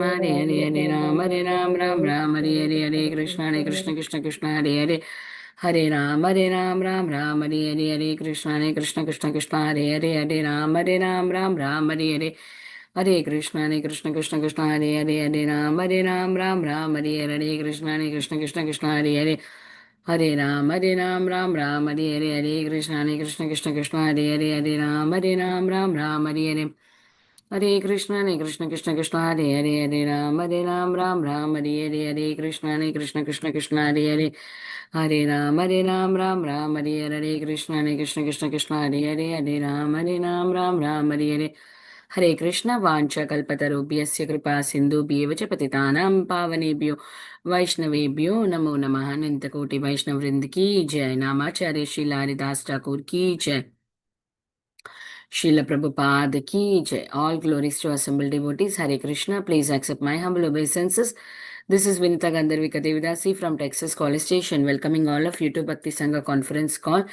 Hare Hare Hare Ram Ram Hare Hare Krishna Krishna Krishna Hare Hare Hare Ram Hare Krishna Krishna Krishna Hare Hare Hare Krishna Krishna Hare Ram Hare Krishna Krishna Hare Krishna Hare Krishna Krishna Krishna Hare Ram Krishna Krishna Hare Krishna Krishna Hare Krishna Vancha Kalpatarubhyasya Kripa Sindhubhyev च पतितानां पावनेभ्यो वैष्णवेभ्यो नमो नमः अनंत कोटि वैष्णव वृंद की जय नामाचार्य श्री हरिदास ठाकुर की जय Srila Prabhupada ki jai. All glories to assembled devotees. Hare Krishna. Please accept my humble obeisances. This is Vinita Gandharvika Devidasi from Texas College Station, welcoming all of you to Bhakti Sangha conference call.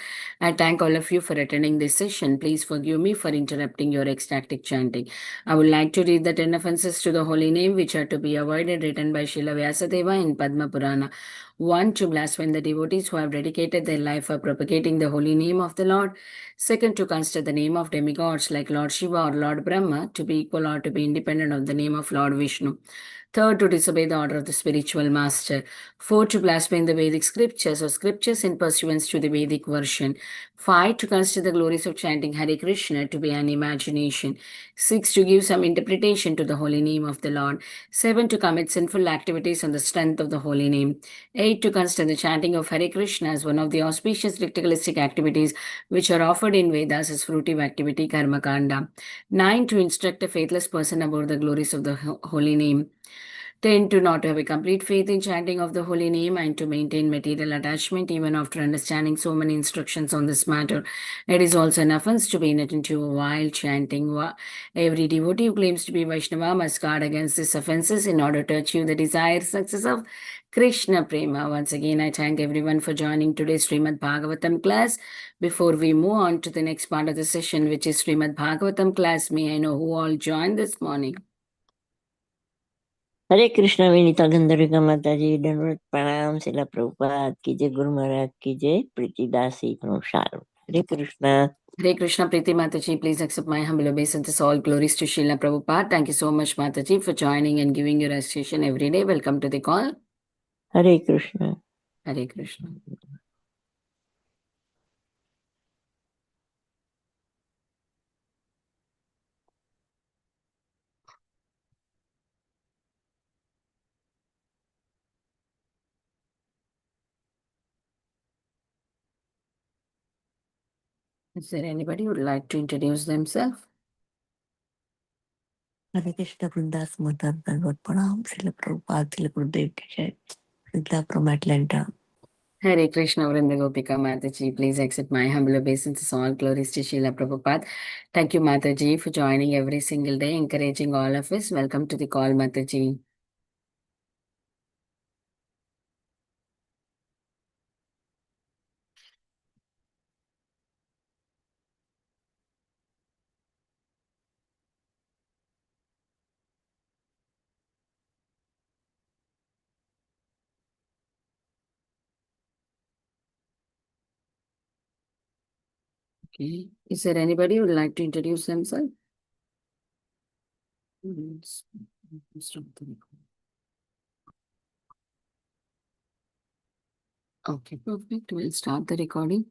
I thank all of you for attending this session. Please forgive me for interrupting your ecstatic chanting. I would like to read the 10 offenses to the holy name which are to be avoided, written by Srila Vyasadeva in Padma Purana. 1. To blaspheme the devotees who have dedicated their life for propagating the holy name of the Lord. Second, to consider the name of demigods like Lord Shiva or Lord Brahma to be equal or to be independent of the name of Lord Vishnu. Third, to disobey the order of the spiritual master. Fourth, to blaspheme the Vedic scriptures or scriptures in pursuance to the Vedic version. Five, to consider the glories of chanting Hare Krishna to be an imagination. Six, to give some interpretation to the holy name of the Lord. Seven, to commit sinful activities on the strength of the holy name. Eight, to consider the chanting of Hare Krishna as one of the auspicious ritualistic activities which are offered in Vedas as fruitive activity, Karma Kanda. 9. To instruct a faithless person about the glories of the holy name. 10. To not have a complete faith in chanting of the holy name and to maintain material attachment even after understanding so many instructions on this matter. It is also an offense to be inattentive while chanting. Every devotee who claims to be Vaishnava must guard against these offenses in order to achieve the desired success of Krishna Prema. Once again, I thank everyone for joining today's Srimad Bhagavatam class. Before we move on to the next part of the session, which is Srimad Bhagavatam class, may I know who all joined this morning? हरे कृष्ण विनीता गंधर्विका माता जी दंडवत प्रणाम शिला प्रभुपाद की जय गुरु महाराज की जय प्रीतिदासी नमस्कार हरे Krishna Hare Krishna Preeti Mataji, please accept my humble obeisances. All glories to Srila Prabhupada. Thank you so much, Mataji, for joining and giving your association every day. Welcome to the call. Hare Krishna Hare Krishna. Is there anybody who would like to introduce themselves? हरे कृष्ण वृंदास माता दंडवत प्रणाम शिला प्रभुपाद शिला गुरुदेव की जय शिला from Atlanta Hare Krishna Vrinda Gopika Mataji, please accept my humble obeisances. All glories to Srila Prabhupada. Thank you, Mataji, for joining every single day, encouraging all of us. Welcome to the call, Mataji. Okay. Is there anybody who would like to introduce themselves? Stop the recording. Okay, perfect. We'll start the recording.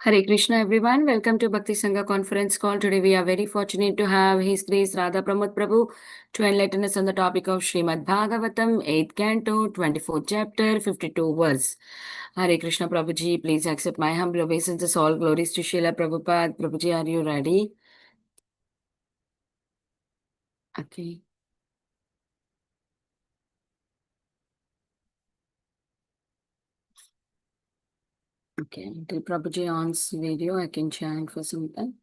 Hare Krishna, everyone. Welcome to Bhakti Sangha conference call. Today we are very fortunate to have His Grace Radha Pramod Prabhu to enlighten us on the topic of Srimad Bhagavatam, 8th canto, 24th chapter, 52 verse. Hare Krishna, Prabhuji, please accept my humble obeisances. All glories to Srila Prabhupada. Prabhuji, are you ready? Okay. Okay, until Prabhuji on's video, I can chant for some time.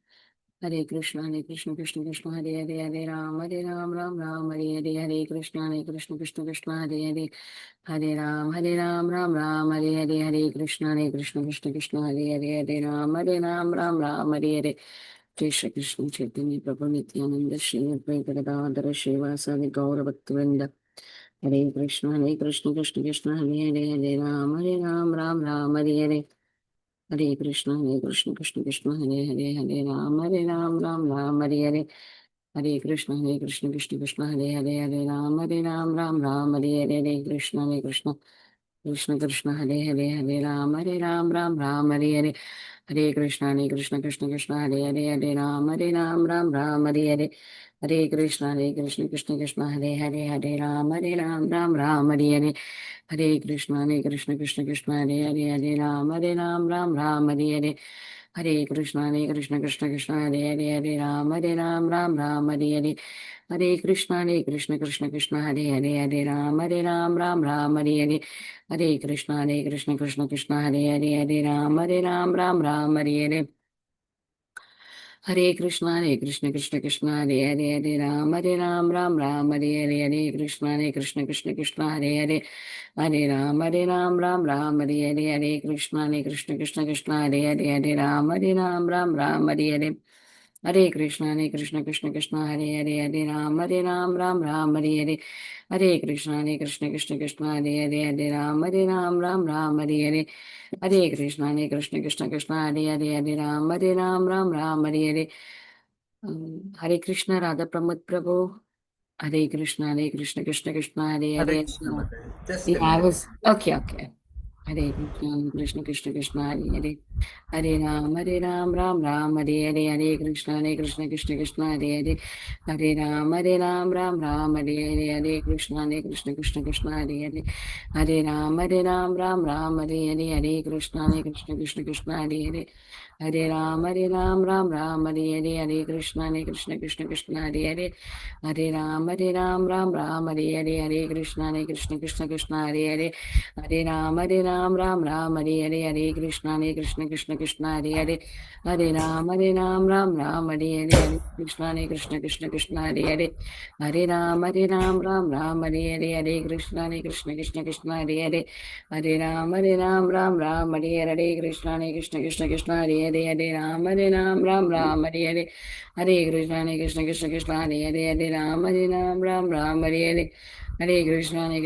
Hare Krishna Krishna Krishna Hare Hare Hare Ram Ram Hare Hare Hare Krishna Krishna Hare Hare Hare Ram Ram Hare Hare Hare Krishna Krishna Hare Hare Hare Ram Ram Hare Hare Jai Shri Krishna Chaitanya Prabhu Nityananda Shri Advaita Gadadhara Srivasadi Gaura Bhaktivinoda Hare Krishna Krishna Hare Hare Hare Ram Hare Hare Hare Krishna Hare Ram Hare Hare Krishna Hare Ram Hare Krishna Hare Ram Hare Krishna Hare Hare Krishna Hare Ram Hare Hare Hare Krishna Hare Ram Hare Krishna Hare Hare Krishna Radha Pramod Prabhu Hare Krishna Hare Hare Krishna Mataji. Just yeah, a I minute. was okay, okay. Hare Krishna, Hare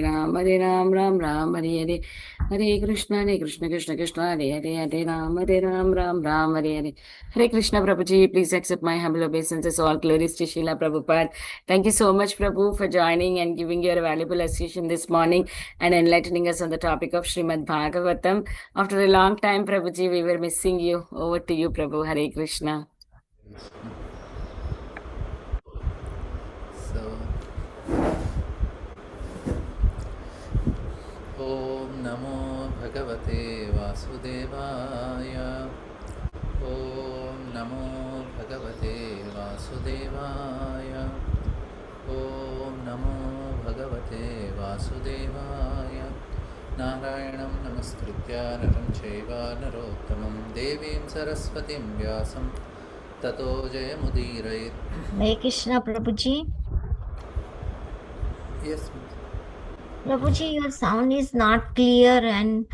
Ram, Hare Krishna, Ram, Hare Krishna, Hare Krishna, Hare Hare Krishna Prabhuji, please accept my humble obeisances. All glories to Srila Prabhupada. Thank you so much, Prabhu, for joining and giving your valuable association this morning and enlightening us on the topic of Srimad Bhagavatam. After a long time, Prabhuji, we were missing you. Over to you, Prabhu. Hare Krishna. So, Om Namo Bhagavate Vasudevaya. Om Namo Bhagavate Vasudevaya. Om Namo Bhagavate Vasudevaya. Narayanam Namaskritya Naram Chaiva Narottamam Devim Saraswatim Vyasam Tato Jayamudirayet. Hare Krishna, Prabhuji. Yes. Prabhuji, your sound is not clear and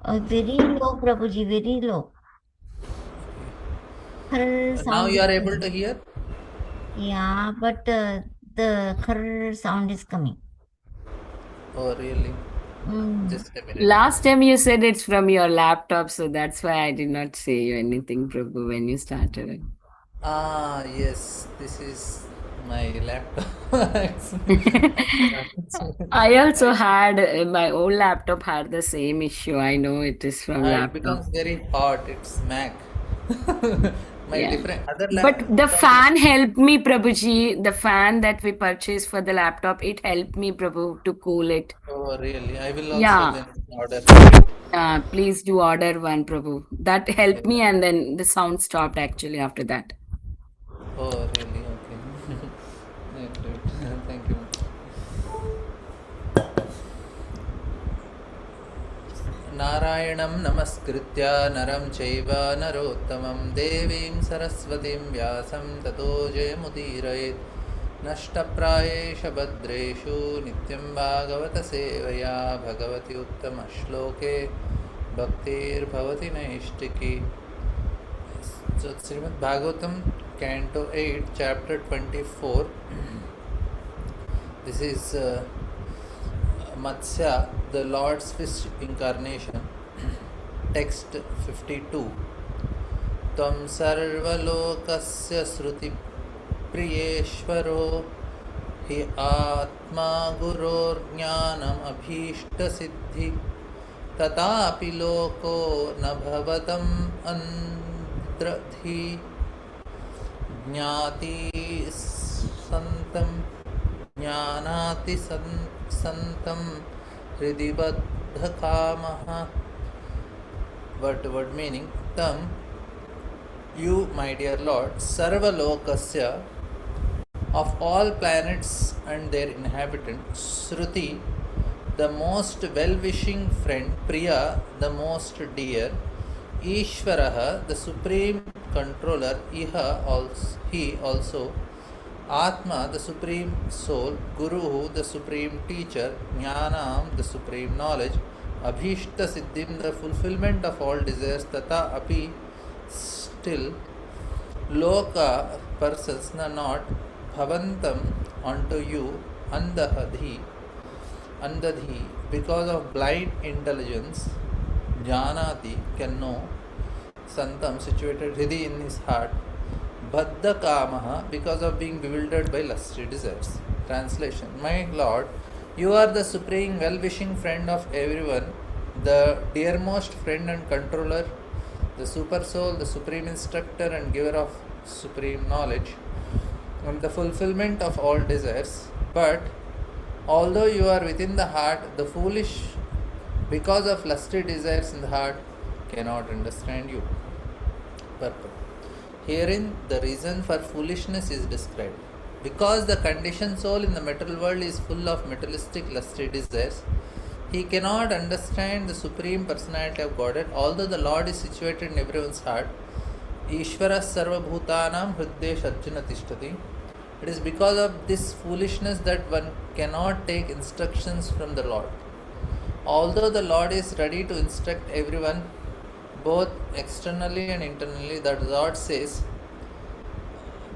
very low, Prabhuji, very low. Khar Now sound you is are able coming. to hear? Yeah, but the khar sound is coming. Oh, really? Mm. Just a minute. Last time you said it's from your laptop, so that's why I did not say you anything, Prabhu, when you started. Ah, yes, this is my laptop. I also I, had my old laptop had the same issue. I know it is from it laptop. becomes very hot. It's Mac. My Yeah. different other But laptop the becomes. fan helped me, Prabhuji. The fan that we purchased for the laptop, it helped me, Prabhu, to cool it. Oh, really? I will also Yeah. then order. Please do order one, Prabhu. That helped me, Yeah. and then the sound stopped actually after that. Oh, really? Okay. Yeah, great. Thank you. नारायणं नमस्कृत्य नरं चैव नरोत्तमं देवीं सरस्वतीं व्यासं ततो जयमुदीरयेत् नष्टप्रायेषु भद्रेषु नित्यं भागवतसेवया भगवति उत्तमश्लोके भक्तिर्भवति नैष्टिकी. So Srimad Bhagavatam, Canto 8, Chapter 24. This is Matsya, the Lord's fish incarnation. Text 52. Tvam sarvalokasya sruti priyeshvaro hi atma guror jnanam abhishta siddhi tatapi loko na bhavatam andradhi jnati santam jnanati santam hridi baddha kamaha. Word meaning: Tam, you, my dear Lord, Sarva Lokasya, of all planets and their inhabitants, Shruti, the most well-wishing friend, Priya, the most dear, Ishvaraha, the supreme controller, Iha, also, he also, Atma, the supreme soul, Guru, the supreme teacher, Jnanam, the supreme knowledge, Abhishta Siddhim, the fulfillment of all desires, Tata Api, still, Loka, persons, not, Bhavantam, unto you, Andadhi, because of blind intelligence, Janati, can know, Santam, situated Hridi, in his heart, Baddha Kamaha, because of being bewildered by lusty desires. Translation: My Lord, you are the supreme well-wishing friend of everyone, the dearmost friend and controller, the super soul, the supreme instructor and giver of supreme knowledge, and the fulfillment of all desires. But although you are within the heart, the foolish, because of lusty desires in the heart, cannot understand you. Purport. Herein the reason for foolishness is described. Because the conditioned soul in the material world is full of materialistic lusty desires, he cannot understand the Supreme Personality of Godhead, although the Lord is situated in everyone's heart. Ishvara sarva bhutanam hriddesh arjuna tishtati. It is because of this foolishness that one cannot take instructions from the Lord. Although the Lord is ready to instruct everyone, both externally and internally, the Lord says,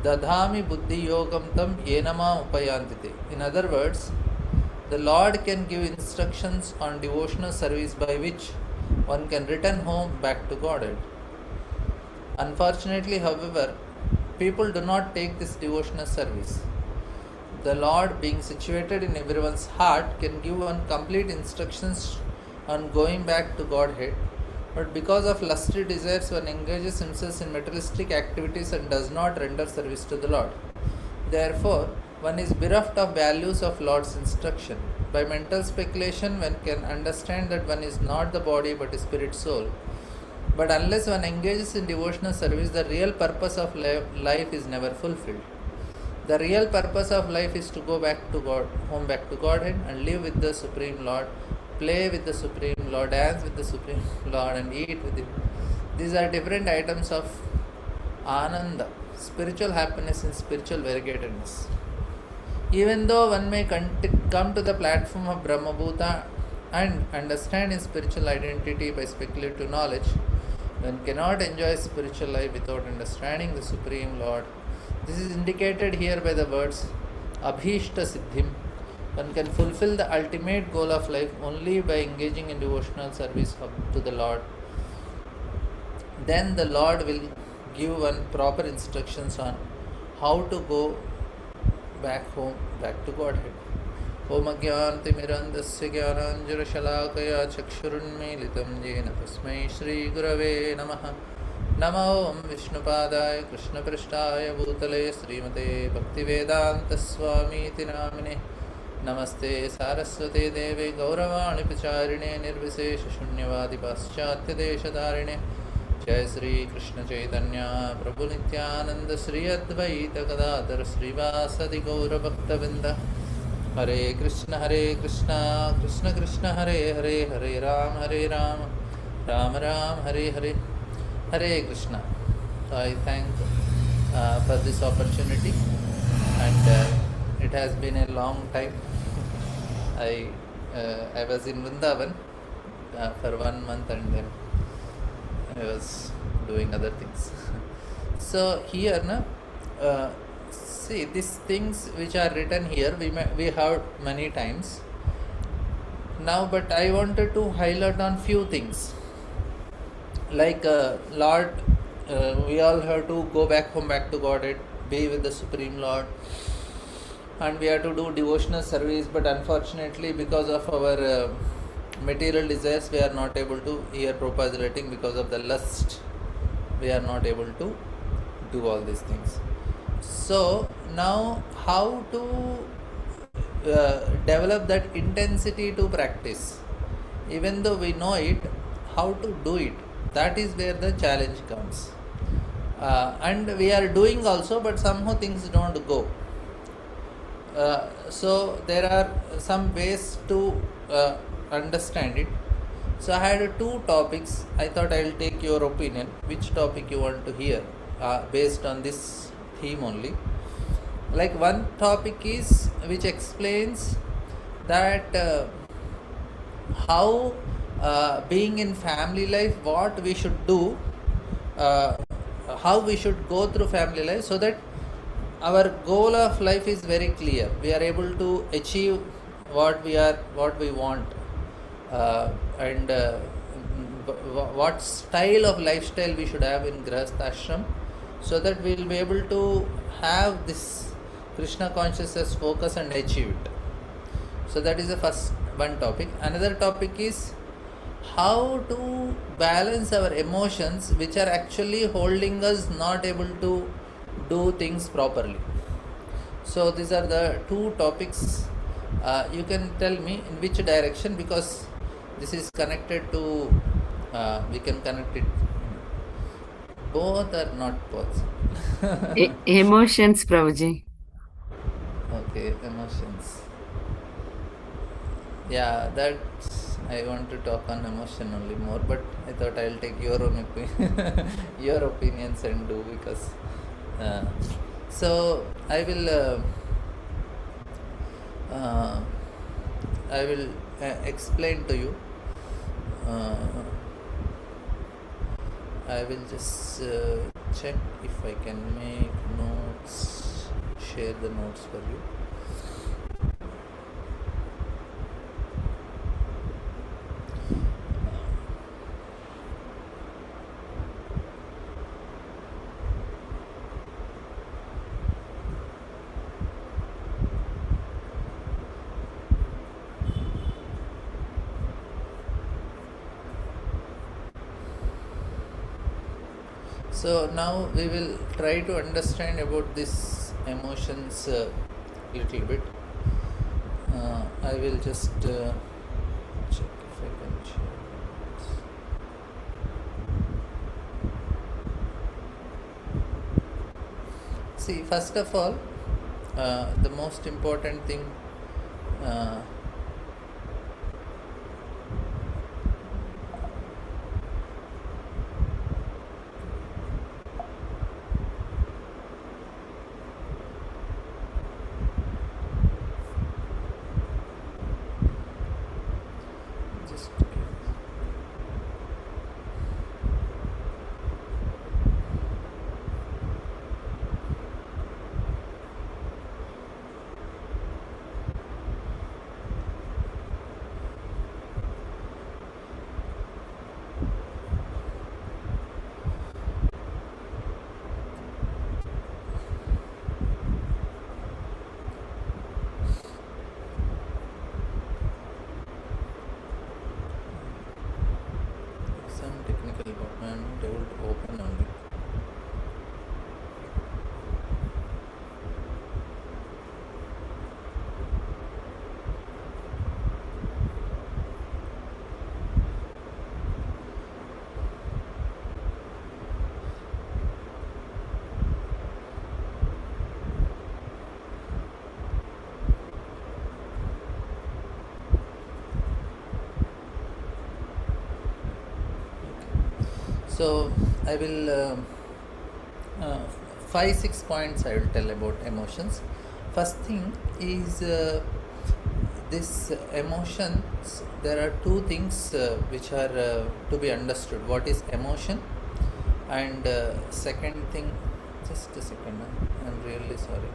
Dadhami buddhi yogam tam yenama upayantite. In other words, the Lord can give instructions on devotional service by which one can return home back to Godhead. Unfortunately, however, people do not take this devotional service. The Lord, being situated in everyone's heart, can give one complete instructions on going back to Godhead, but because of lusty desires, one engages himself in materialistic activities and does not render service to the Lord. Therefore, one is bereft of values of Lord's instruction. By mental speculation, one can understand that one is not the body but a spirit soul. But unless one engages in devotional service, the real purpose of life is never fulfilled. The real purpose of life is to go back to God, home back to Godhead, and live with the Supreme Lord, play with the Supreme Lord, dance with the Supreme Lord, and eat with Him. These are different items of Ananda, spiritual happiness and spiritual variegatedness. Even though one may come to the platform of Brahmabhuta and understand his spiritual identity by speculative knowledge, one cannot enjoy spiritual life without understanding the Supreme Lord. This is indicated here by the words Abhishta Siddhim. One can fulfill the ultimate goal of life only by engaging in devotional service to the Lord. Then the Lord will give one proper instructions on how to go back home, back to Godhead. Om Ajnanatimirandasya Jnananjana Chakshurunmilitam Jena Tasmai Shri Gurave Namaha. Namo Om Vishnupadaya Krishna Prishtaya Bhutale Srimate Bhaktivedanta Swami Namine. Namaste Saraswate Deve Gauravani Pacharine Nirvisesha Shunyavadi Paschatya Deshadarine. Jai Sri Krishna Chaitanya Prabhu Nityananda Sri Advaita Gadadhar Srivasadi Gaura Bhaktavinda Hare Krishna, Krishna Krishna, Hare Hare, Hare Ram, Ram Ram, Hare Hare, Hare Krishna. So I thank for this opportunity, and it has been a long time. I was in Vrindavan for 1 month, and then I was doing other things. So here, see, these things which are written here, we heard many times now, but I wanted to highlight on few things. Like Lord, we all have to go back home, back to Godhead, be with the Supreme Lord, and we have to do devotional service. But unfortunately, because of our material desires, we are not able to hear Prabhupada's writing. Because of the lust, we are not able to do all these things. So now, how to develop that intensity to practice? Even though we know it, how to do it? That is where the challenge comes. And we are doing also, but somehow things don't go. So there are some ways to understand it. So I had two topics. I thought I will take your opinion. Which topic you want to hear based on this theme only. Like one topic is which explains that how being in family life, what we should do, how we should go through family life, so that our goal of life is very clear. We are able to achieve what we want, and what style of lifestyle we should have in Grihastha ashram, so that we will be able to have this Krishna consciousness focus and achieve it. So that is the first one topic. Another topic is how to balance our emotions, which are actually holding us not able to do things properly. So these are the two topics. You can tell me in which direction, because this is connected to, we can connect it. Both are not possible. Emotions, Prabhuji. Okay, emotions. Yeah, that I want to talk on emotion only more, but I thought I'll take your own your opinions and do, because so I will explain to you. I will just check if I can make notes, share the notes for you. So now we will try to understand about this emotions little bit. I will just check if I can share. See, first of all, the most important thing, just So I will 5-6 points I will tell about emotions. First thing is this emotions. There are two things which are to be understood. What is emotion, and second thing. Just a second. I'm really sorry.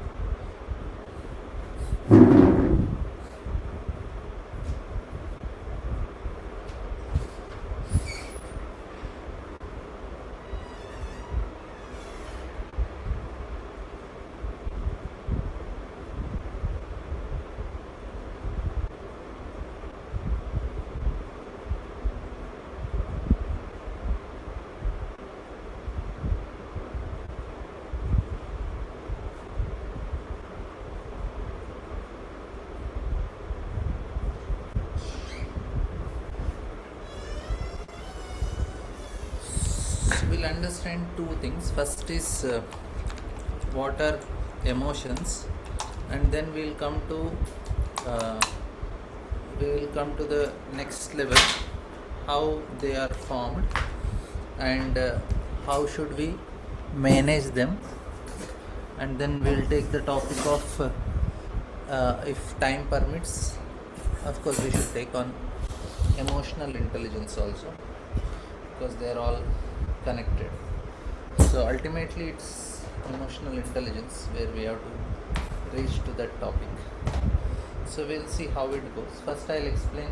We'll understand two things. First is what are emotions, and then we'll come to the next level, how they are formed, and how should we manage them, and then we'll take the topic of if time permits, of course we should take on emotional intelligence also, because they are all connected. So ultimately it's emotional intelligence where we have to reach to that topic. So we'll see how it goes. First I'll explain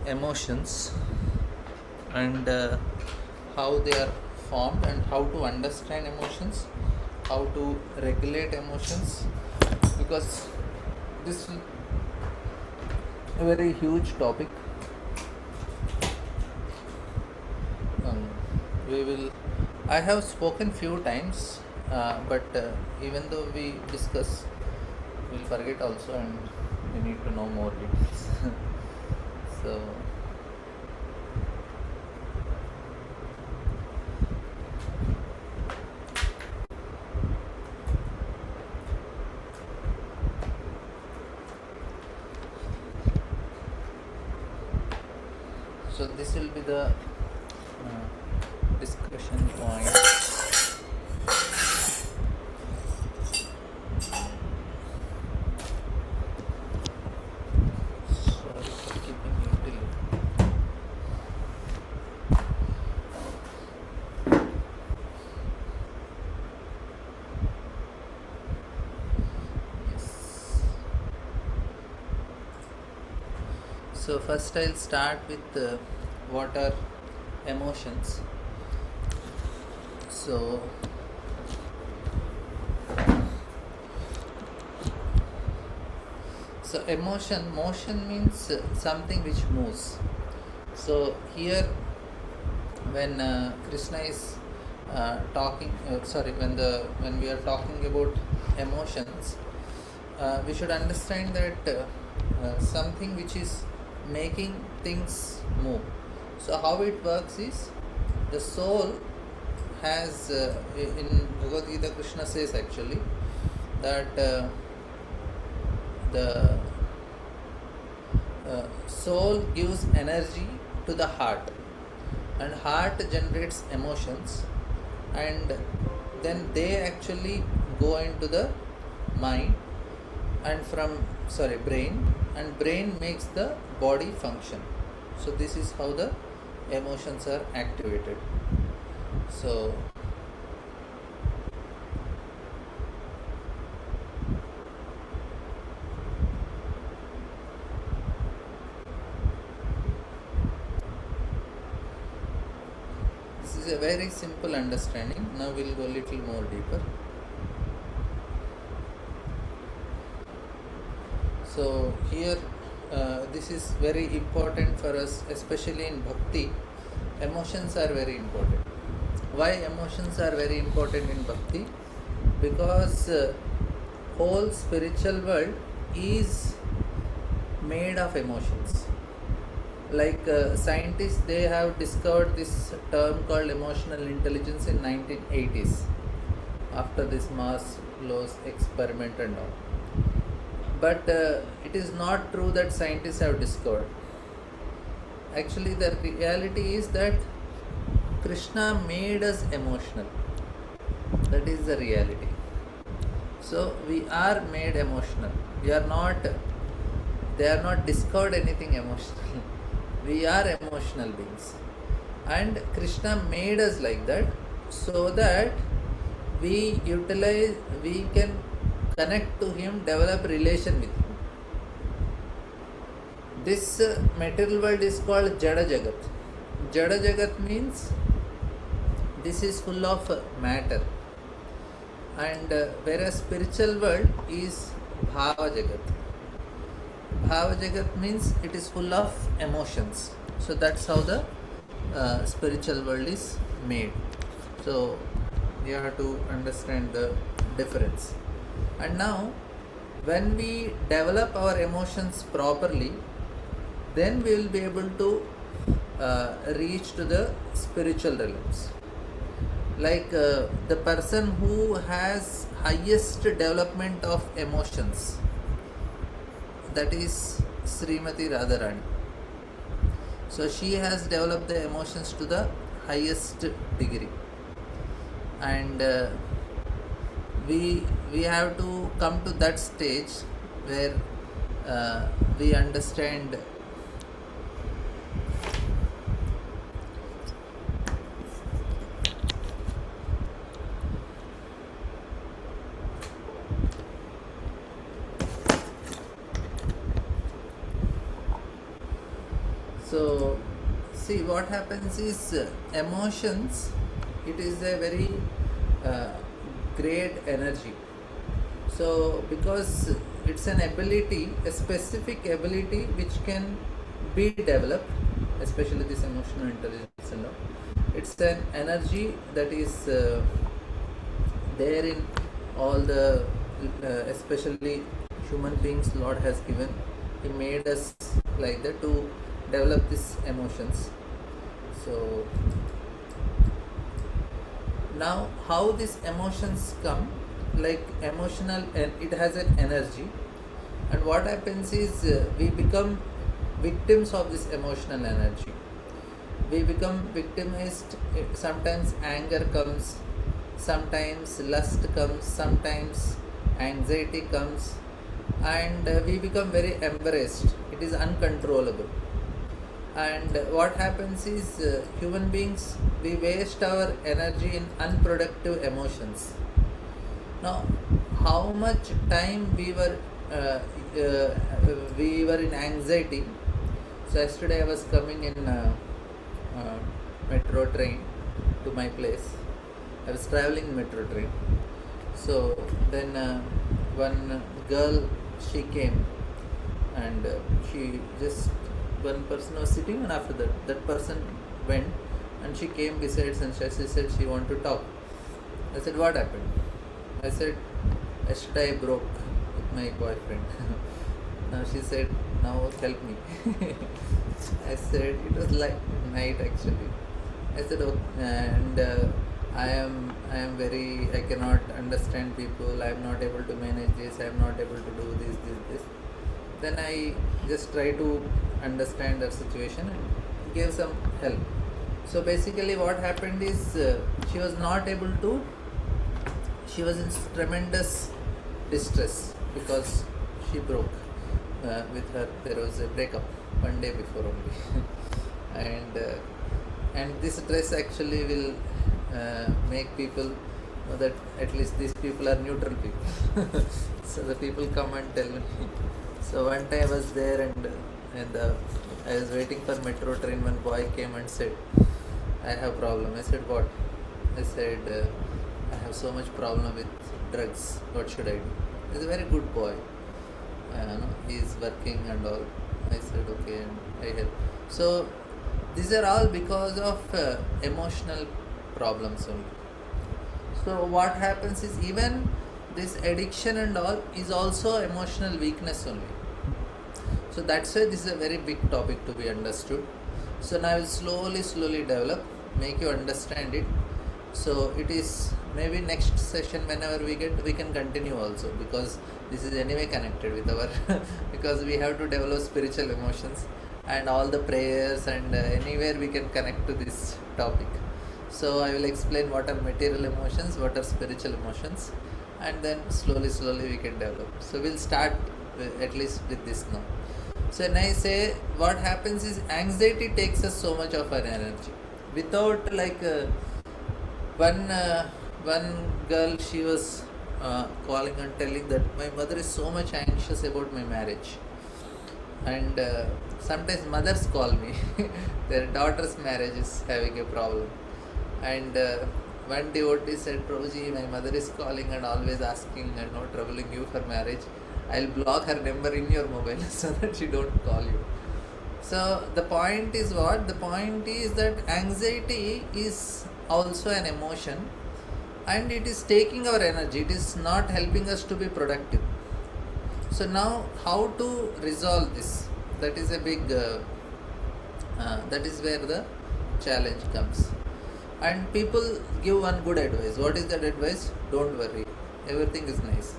emotions, and how they are formed, and how to understand emotions, how to regulate emotions, because this is a very huge topic. I have spoken few times, but even though we discuss, we'll forget also, and we need to know more details. So this will be the discussion point. Sorry for keeping you till. Yes. So first I'll start with what are emotions. So motion means something which moves. So here when Krishna is talking, when we are talking about emotions, we should understand that something which is making things move. So how it works is, the soul has in Bhagavad Gita, Krishna says actually that the soul gives energy to the heart, and heart generates emotions, and then they actually go into the mind, and brain, and brain makes the body function. So this is how the emotions are activated. So this is a very simple understanding. Now we'll go a little more deeper. So here this is very important for us, especially in bhakti. Emotions are very important. Why emotions are very important in bhakti? Because whole spiritual world is made of emotions. Like scientists, they have discovered this term called emotional intelligence in 1980s, after this Maslow's experiment and all. But it is not true that scientists have discovered. Actually, the reality is that Krishna made us emotional. That is the reality. So we are made emotional. We are not, they are not discovered anything emotional. We are emotional beings. And Krishna made us like that so that we utilize, we can connect to Him, develop relation with Him. This material world is called Jada Jagat. Jada Jagat means this is full of matter, and whereas spiritual world is Bhava Jagat. Bhava Jagat means it is full of emotions. So that's how the spiritual world is made. So you have to understand the difference. And now, when we develop our emotions properly, then we will be able to reach to the spiritual realms. Like the person who has highest development of emotions, that is Srimati Radharani. So she has developed the emotions to the highest degree, and we have to come to that stage where we understand So, see, what happens is emotions, it is a very great energy. So, because it's an ability, a specific ability which can be developed, especially this emotional intelligence and all. It's an energy that is there in all the, especially human beings, Lord has given. He made us like that to develop these emotions. So now how these emotions come, like emotional, and it has an energy, and what happens is we become victims of this emotional energy. We become victimized. Sometimes anger comes, sometimes lust comes, sometimes anxiety comes, and we become very embarrassed. It is uncontrollable. And what happens is human beings, we waste our energy in unproductive emotions. Now, how much time we were in anxiety. So yesterday I was coming in metro train to my place. I was traveling metro train. So then one girl, she came, and she just, one person was sitting, and after that person went, and she came beside, and she said she wanted to talk. I said, what happened? I said, yesterday I broke with my boyfriend. Now she said, now help me. I said, it was like night actually. I said, oh, and I am very, I cannot understand people, I am not able to manage this, I am not able to do this. Then I just try to understand the situation and give some help. So basically what happened is she was not able to, she was in tremendous distress because she broke with her. There was a breakup one day before only. And this stress actually will make people know that at least these people are neutral people. So the people come and tell me. So one time I was there, and I was waiting for metro train. One boy came and said, I have problem. I said, what? I said, I have so much problem with drugs. What should I do? He's a very good boy. He is working and all. I said, okay, and I help. So these are all because of emotional problems only. So what happens is, even this addiction and all is also emotional weakness only. So that's why this is a very big topic to be understood. So now I will slowly develop, make you understand it. So it is maybe next session, whenever we get, we can continue also, because this is anyway connected with our because we have to develop spiritual emotions, and all the prayers, and anywhere we can connect to this topic. So I will explain what are material emotions, what are spiritual emotions, and then slowly we can develop. So we'll start at least with this now. So when I say what happens is anxiety takes us so much of our energy. Without one girl, she was calling and telling that my mother is so much anxious about my marriage, and sometimes mothers call me their daughter's marriage is having a problem, and one devotee said, Prabhuji, my mother is calling and always asking and not troubling you for marriage. I'll block her number in your mobile so that she don't call you. So the point is what? The point is that anxiety is also an emotion, and it is taking our energy. It is not helping us to be productive. So now how to resolve this? That is a big, that is where the challenge comes. And people give one good advice. What is that advice? Don't worry, everything is nice.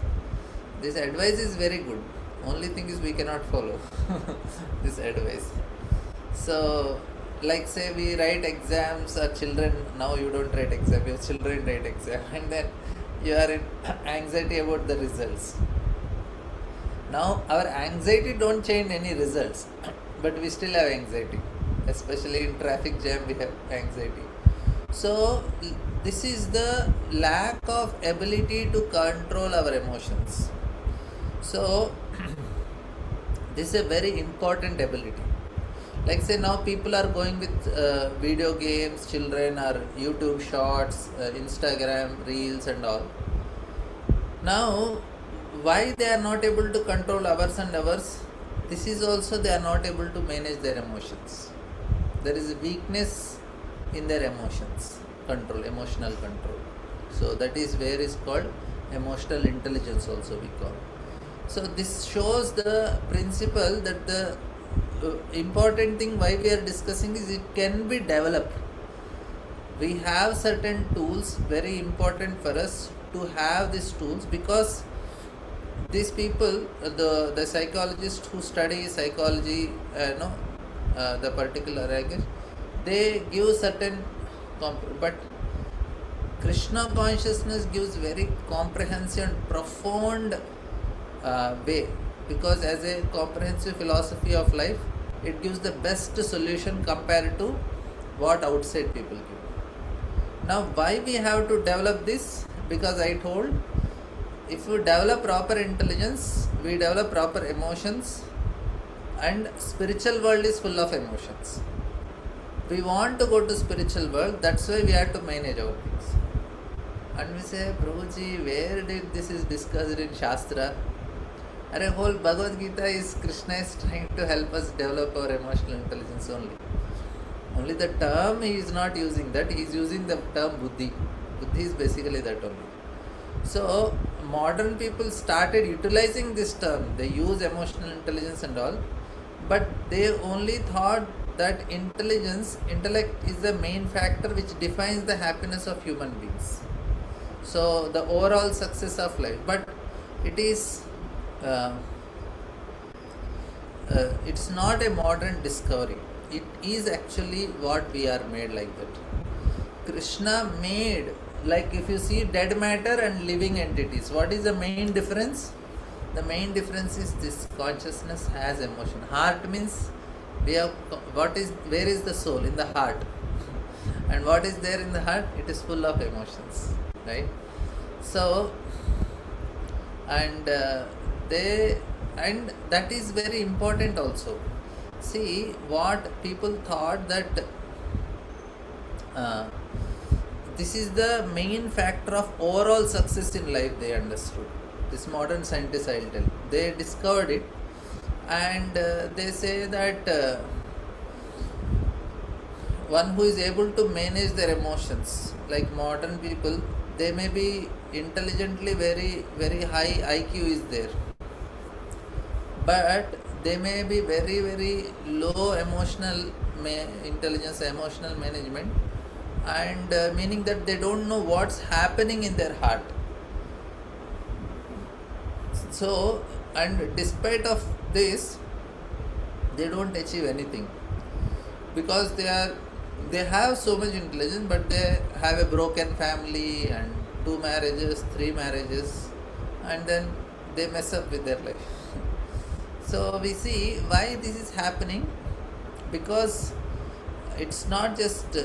This advice is very good. Only thing is we cannot follow this advice. So, like say we write exams, or children, now you don't write exam, your children write exam, and then you are in anxiety about the results. Now our anxiety don't change any results, but we still have anxiety. Especially in traffic jam we have anxiety. So this is the lack of ability to control our emotions. So this is a very important ability. Like say now people are going with video games, children, or YouTube shorts, Instagram reels and all. Now why they are not able to control hours and hours? This is also they are not able to manage their emotions. There is a weakness in their emotions, emotional control. So that is where is called emotional intelligence also we call. So this shows the principle that the important thing why we are discussing is it can be developed. We have certain tools, very important for us to have these tools, because these people, the psychologists who study psychology, the particular language, they give certain but Krishna consciousness gives very comprehensive and profound way, because as a comprehensive philosophy of life, it gives the best solution compared to what outside people give. Now why we have to develop this? Because I told, if we develop proper intelligence, we develop proper emotions, and spiritual world is full of emotions. We want to go to spiritual world, that's why we have to manage our things. And we say, Prabhuji, where did this is discussed in Shastra? And a whole Bhagavad Gita is Krishna is trying to help us develop our emotional intelligence only. Only the term he is not using that, he is using the term Buddhi. Buddhi is basically that only. So modern people started utilizing this term. They use emotional intelligence and all, but they only thought that intellect is the main factor which defines the happiness of human beings. So the overall success of life. But it is it's not a modern discovery. It is actually what we are made like that. Krishna made, like if you see dead matter and living entities, what is the main difference? The main difference is this consciousness has emotion. Heart means we have where is the soul? In the heart. And what is there in the heart? It is full of emotions, right? So and that is very important also. See, what people thought that this is the main factor of overall success in life, they understood. This modern scientists, I'll tell, they discovered it, and they say that one who is able to manage their emotions, like modern people, they may be intelligently very, very high IQ is there, but they may be very, very low emotional intelligence, emotional management, and meaning that they don't know what's happening in their heart. So, and despite of this, they don't achieve anything, because they have so much intelligence, but they have a broken family and 2 marriages, 3 marriages, and then they mess up with their life. So we see why this is happening, because it's not just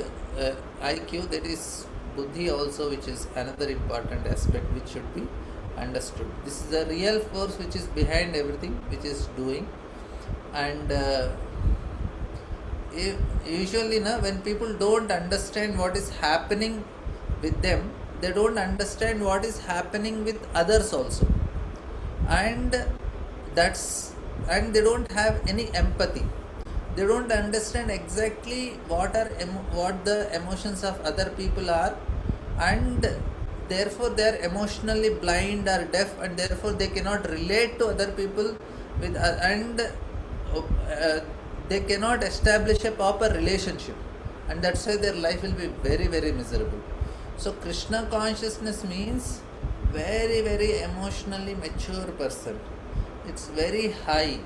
IQ, that is buddhi also, which is another important aspect which should be understood. This is the real force which is behind everything, which is doing. And usually when people don't understand what is happening with them, they don't understand what is happening with others also, and they don't have any empathy. They don't understand exactly what the emotions of other people are, and therefore they are emotionally blind or deaf, and therefore they cannot relate to other people with and they cannot establish a proper relationship, and that's why their life will be very, very miserable. So Krishna consciousness means very, very emotionally mature person. It's very high,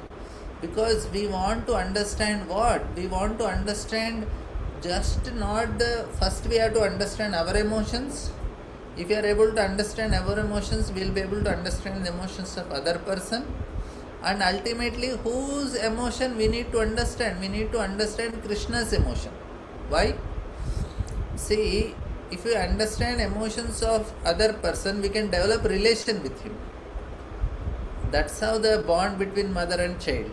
because we want to understand what? We want to understand just not the first, we have to understand our emotions. If you are able to understand our emotions, we will be able to understand the emotions of other person. And ultimately, whose emotion we need to understand? We need to understand Krishna's emotion. Why? See, if we understand emotions of other person, we can develop relation with him. That's how the bond between mother and child,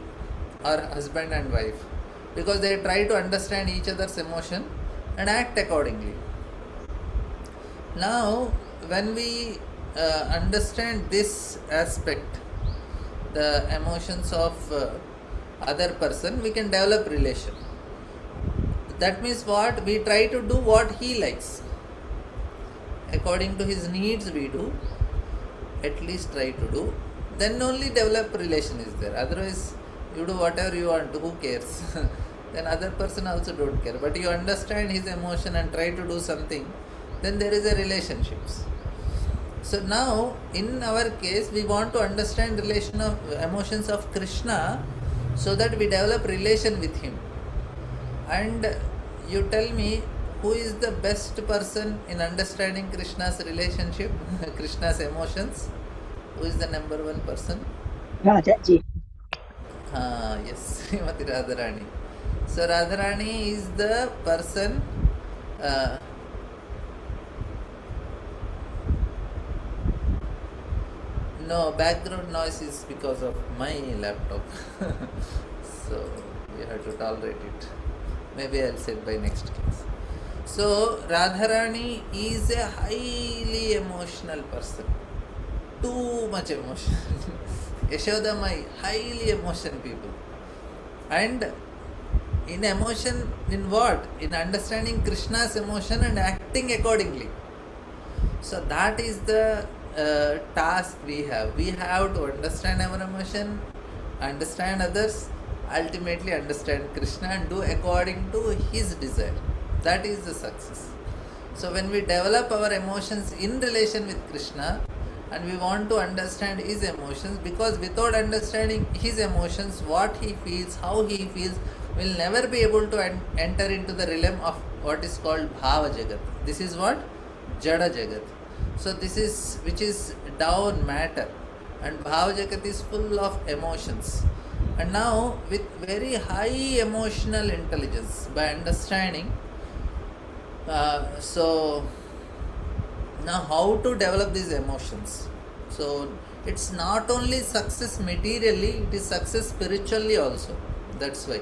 or husband and wife, because they try to understand each other's emotion and act accordingly. Now, when we understand this aspect, the emotions of other person, we can develop relation. That means what? We try to do what he likes. According to his needs we do, at least try to do. Then only develop relation is there. Otherwise, you do whatever you want, who cares? Then other person also don't care. But you understand his emotion and try to do something, then there is a relationship. So now, in our case, we want to understand relation of emotions of Krishna, so that we develop relation with him. And you tell me, who is the best person in understanding Krishna's relationship, Krishna's emotions? Who is the number one person? Radha ji. Yes, Srimati Radharani. So Radharani is the person. No, background noise is because of my laptop. So we have to tolerate it. Maybe I'll say it by next class. So Radharani is a highly emotional person. Too much emotion. Yashoda Mai, highly emotional people. And in emotion, in what? In understanding Krishna's emotion and acting accordingly. So that is the task we have. We have to understand our emotion, understand others, ultimately understand Krishna and do according to his desire. That is the success. So when we develop our emotions in relation with Krishna, and we want to understand his emotions, because without understanding his emotions, what he feels, how he feels, we'll never be able to enter into the realm of what is called Bhava Jagat. This is what? Jada Jagat. So this is, which is down matter, and Bhava Jagat is full of emotions. And now with very high emotional intelligence, by understanding, so now how to develop these emotions? So it's not only success materially, it is success spiritually also. That's why.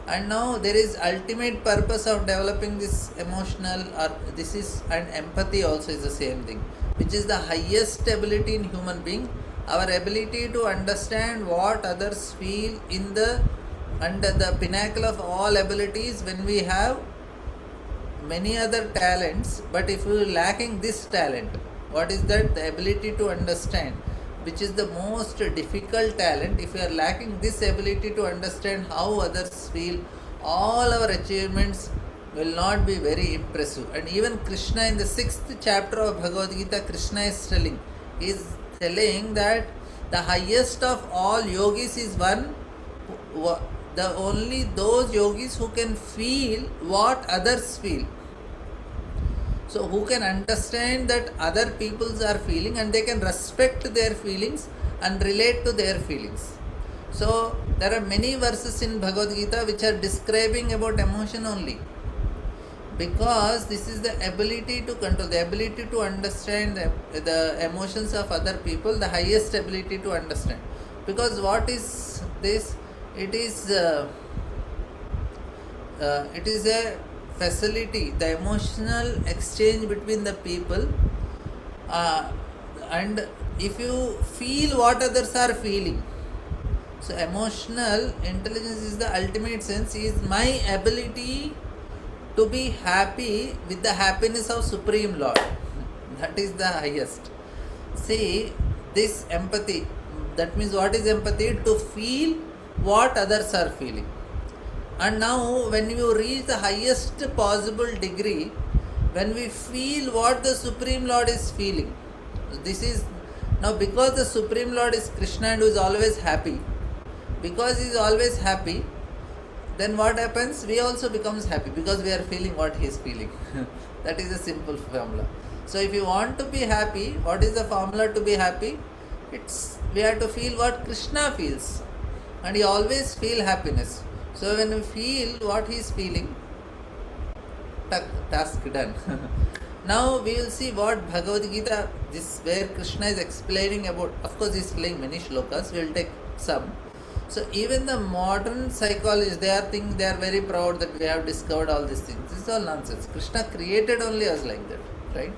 And now there is ultimate purpose of developing this emotional, or this is, and empathy also is the same thing, which is the highest ability in human being. Our ability to understand what others feel in the, under the pinnacle of all abilities, when we have many other talents, but if we are lacking this talent, what is that? The ability to understand, which is the most difficult talent. If we are lacking this ability to understand how others feel, all our achievements will not be very impressive. And even Krishna, in the 6th chapter of Bhagavad Gita, Krishna is telling that the highest of all yogis is one, the only those yogis who can feel what others feel. So who can understand that other peoples are feeling and they can respect their feelings and relate to their feelings. So there are many verses in Bhagavad Gita which are describing about emotion only, because this is the ability to control, the ability to understand the emotions of other people, the highest ability to understand. Because what is this? It is a facility, the emotional exchange between the people, and if you feel what others are feeling. So emotional intelligence is the ultimate sense, is my ability to be happy with the happiness of Supreme Lord. That is the highest. See, this empathy, that means what is empathy? To feel what others are feeling. And now when you reach the highest possible degree, when we feel what the Supreme Lord is feeling, this is now because the Supreme Lord is Krishna and who is always happy, because he is always happy, then what happens? We also becomes happy because we are feeling what he is feeling. That is a simple formula. So if you want to be happy, what is the formula to be happy? It's we have to feel what Krishna feels, and he always feel happiness. So when we feel what he is feeling, task done. Now we will see what Bhagavad Gita, this where Krishna is explaining about. Of course, he is explaining many shlokas. We will take some. So even the modern psychologists, they are very proud that we have discovered all these things. This is all nonsense. Krishna created only us like that, right?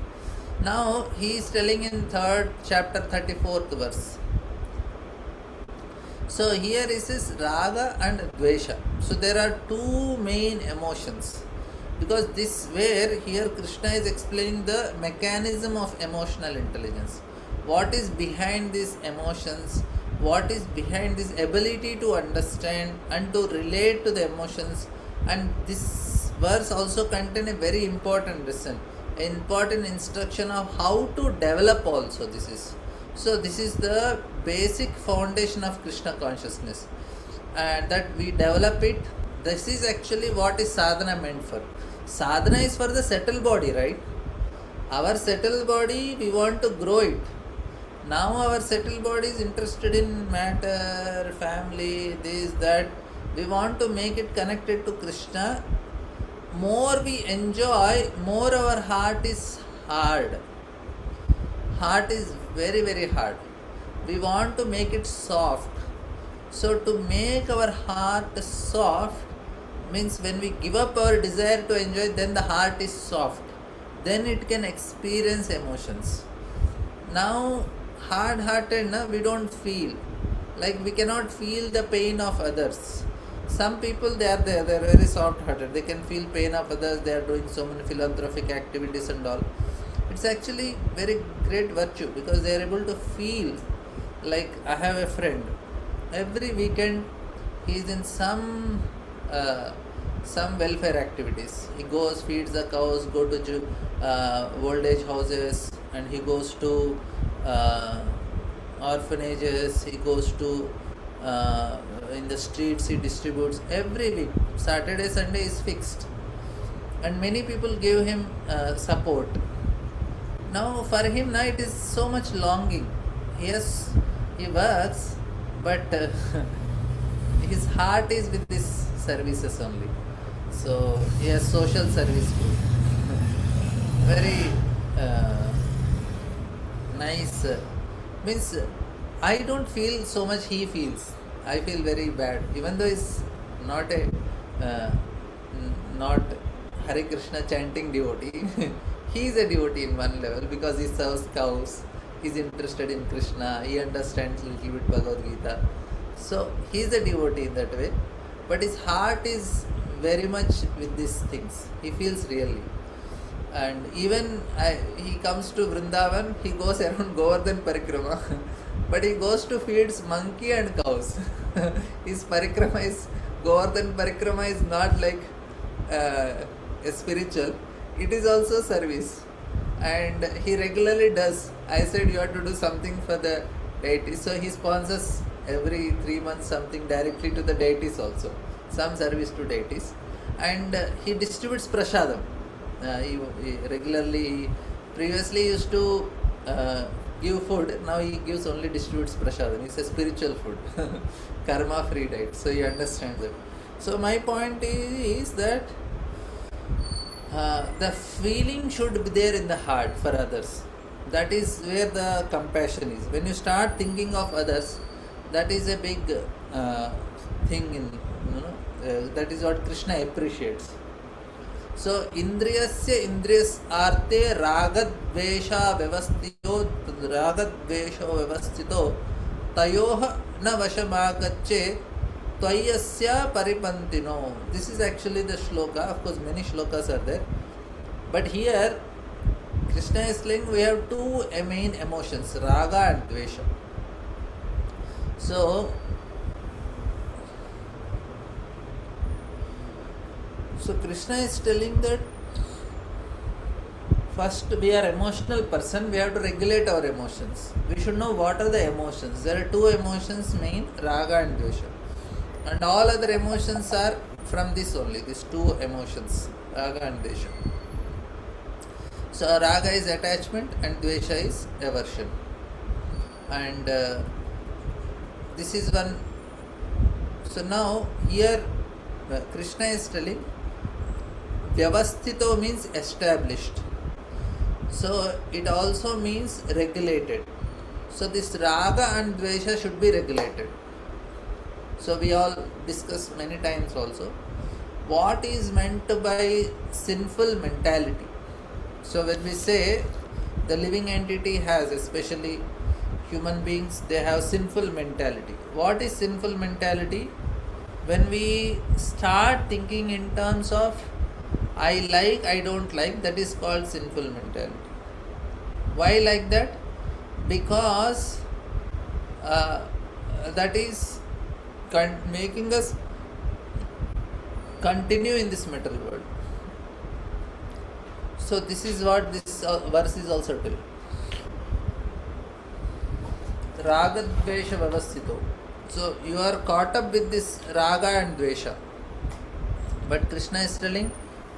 Now he is telling in 3rd chapter 34th verse. So here is this Raga and Dvesha. So there are two main emotions, because this where here Krishna is explaining the mechanism of emotional intelligence. What is behind these emotions? What is behind this ability to understand and to relate to the emotions? And this verse also contains a very important lesson, an important instruction of how to develop also this is. So this is the basic foundation of Krishna consciousness, and that we develop it. This is actually what is sadhana meant for. Sadhana is for the settled body, right? Our settled body, we want to grow it. Now our settled body is interested in matter, family, this, that. We want to make it connected to Krishna. More we enjoy, more our heart is hard. Heart is very, very hard. We want to make it soft. So to make our heart soft means when we give up our desire to enjoy, then the heart is soft. Then it can experience emotions. Now hard-hearted, we don't feel. Like we cannot feel the pain of others. Some people, they are very soft-hearted. They can feel pain of others. They are doing so many philanthropic activities and all. It's actually very great virtue, because they are able to feel. Like I have a friend. Every weekend he is in some welfare activities. He goes, feeds the cows, go to old age houses, and he goes to orphanages. He goes to in the streets. He distributes every week. Saturday, Sunday is fixed, and many people give him support. Now for him, now it is so much longing. Yes, he works, but his heart is with these services only. So he has social service too. Very nice. Means I don't feel so much he feels. I feel very bad, even though he's not a not Hare Krishna chanting devotee. He is a devotee in one level, because he serves cows. He is interested in Krishna. He understands a little bit Bhagavad Gita. So he is a devotee in that way, but his heart is very much with these things. He feels really. And even he comes to Vrindavan, he goes around Govardhan Parikrama, but he goes to feeds monkey and cows. His Parikrama is, Govardhan Parikrama is not like a spiritual, it is also service. And he regularly does. I said you have to do something for the deity, so he sponsors every 3 months something directly to the deities also, some service to deities, and he distributes prasadam. He regularly, previously used to give food, now he gives only distributes prasadam. It's a spiritual food, karma free diet, so he understands it. So my point is that the feeling should be there in the heart for others. That is where the compassion is. When you start thinking of others, that is a big thing in, that is what Krishna appreciates. So indriyasya indriyas arte ragadvesha vyavastito tayoha na vashamagache tvayasya paripantino. This is actually the shloka. Of course many shlokas are there, but here Krishna is saying we have two main emotions, raga and dvesha. So Krishna is telling that first we are emotional person, we have to regulate our emotions. We should know what are the emotions. There are two emotions main, raga and dvesha. And all other emotions are from this only, these two emotions, raga and dvesha. So raga is attachment and dvesha is aversion. And this is one. So now here Krishna is telling vyavastito means established. So it also means regulated. So this raga and dvesha should be regulated. So we all discussed many times also what is meant by sinful mentality. So when we say the living entity has, especially human beings, they have sinful mentality. What is sinful mentality? When we start thinking in terms of I like, I don't like, that is called sinful mentality. Why like that? Because that is making us continue in this material world. So this is what this verse is also telling. Raga dvesha vyavastito. So you are caught up with this raga and dvesha. But Krishna is telling,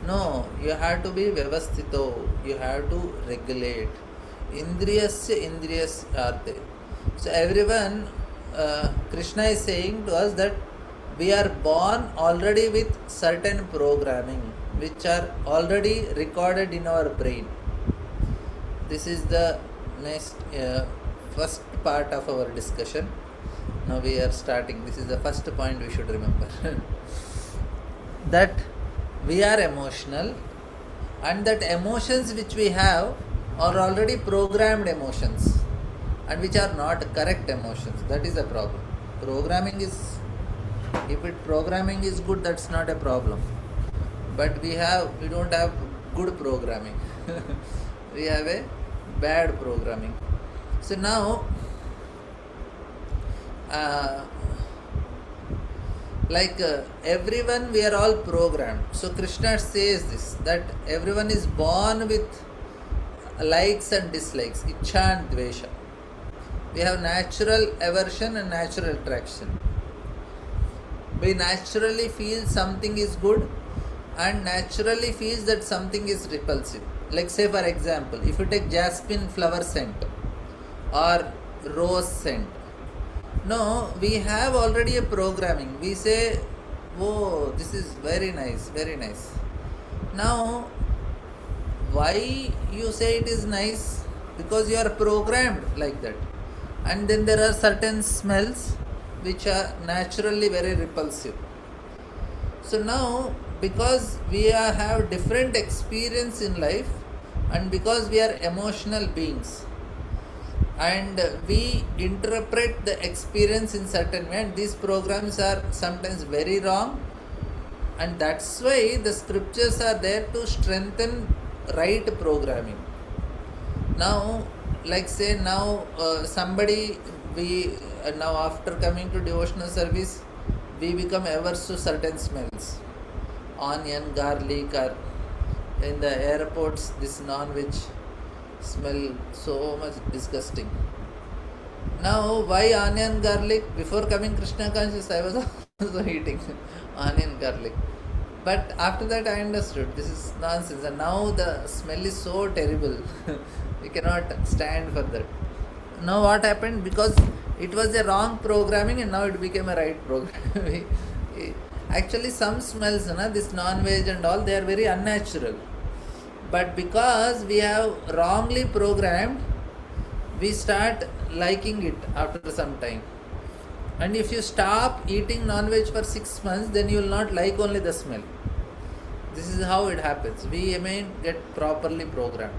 no, you have to be vyavastito. You have to regulate. Indriyasya indriyas arte. So everyone, Krishna is saying to us that we are born already with certain programming which are already recorded in our brain. This is the next first part of our discussion. Now we are starting. This is the first point we should remember. That we are emotional, and that emotions which we have are already programmed emotions, and which are not correct emotions. That is a problem. Programming is, programming is good, that's not a problem. But we don't have good programming. We have a bad programming. So now everyone, we are all programmed. So Krishna says this, that everyone is born with likes and dislikes, ichcha and dvesha. We have natural aversion and natural attraction. We naturally feel something is good and naturally feels that something is repulsive. Like say for example, if you take jasmine flower scent or rose scent, no, we have already a programming. We say, oh, this is very nice, very nice. Now, why you say it is nice? Because you are programmed like that. And then there are certain smells which are naturally very repulsive. So now, because we have different experience in life, and because we are emotional beings, and we interpret the experience in certain way, and these programs are sometimes very wrong, and that's why the scriptures are there to strengthen right programming. Now, like say now somebody, we now after coming to devotional service, we become averse to certain smells, onion, garlic, or in the airports this non-veg smell so much disgusting. Now, why onion garlic? Before coming Krishna conscious, I was also eating onion garlic. But after that, I understood this is nonsense, and now the smell is so terrible. We cannot stand for that. Now, what happened? Because it was a wrong programming, and now it became a right program. Actually, some smells, this non-veg and all, they are very unnatural. But because we have wrongly programmed, we start liking it after some time. And if you stop eating non-veg for 6 months, then you will not like only the smell. This is how it happens. We may get properly programmed.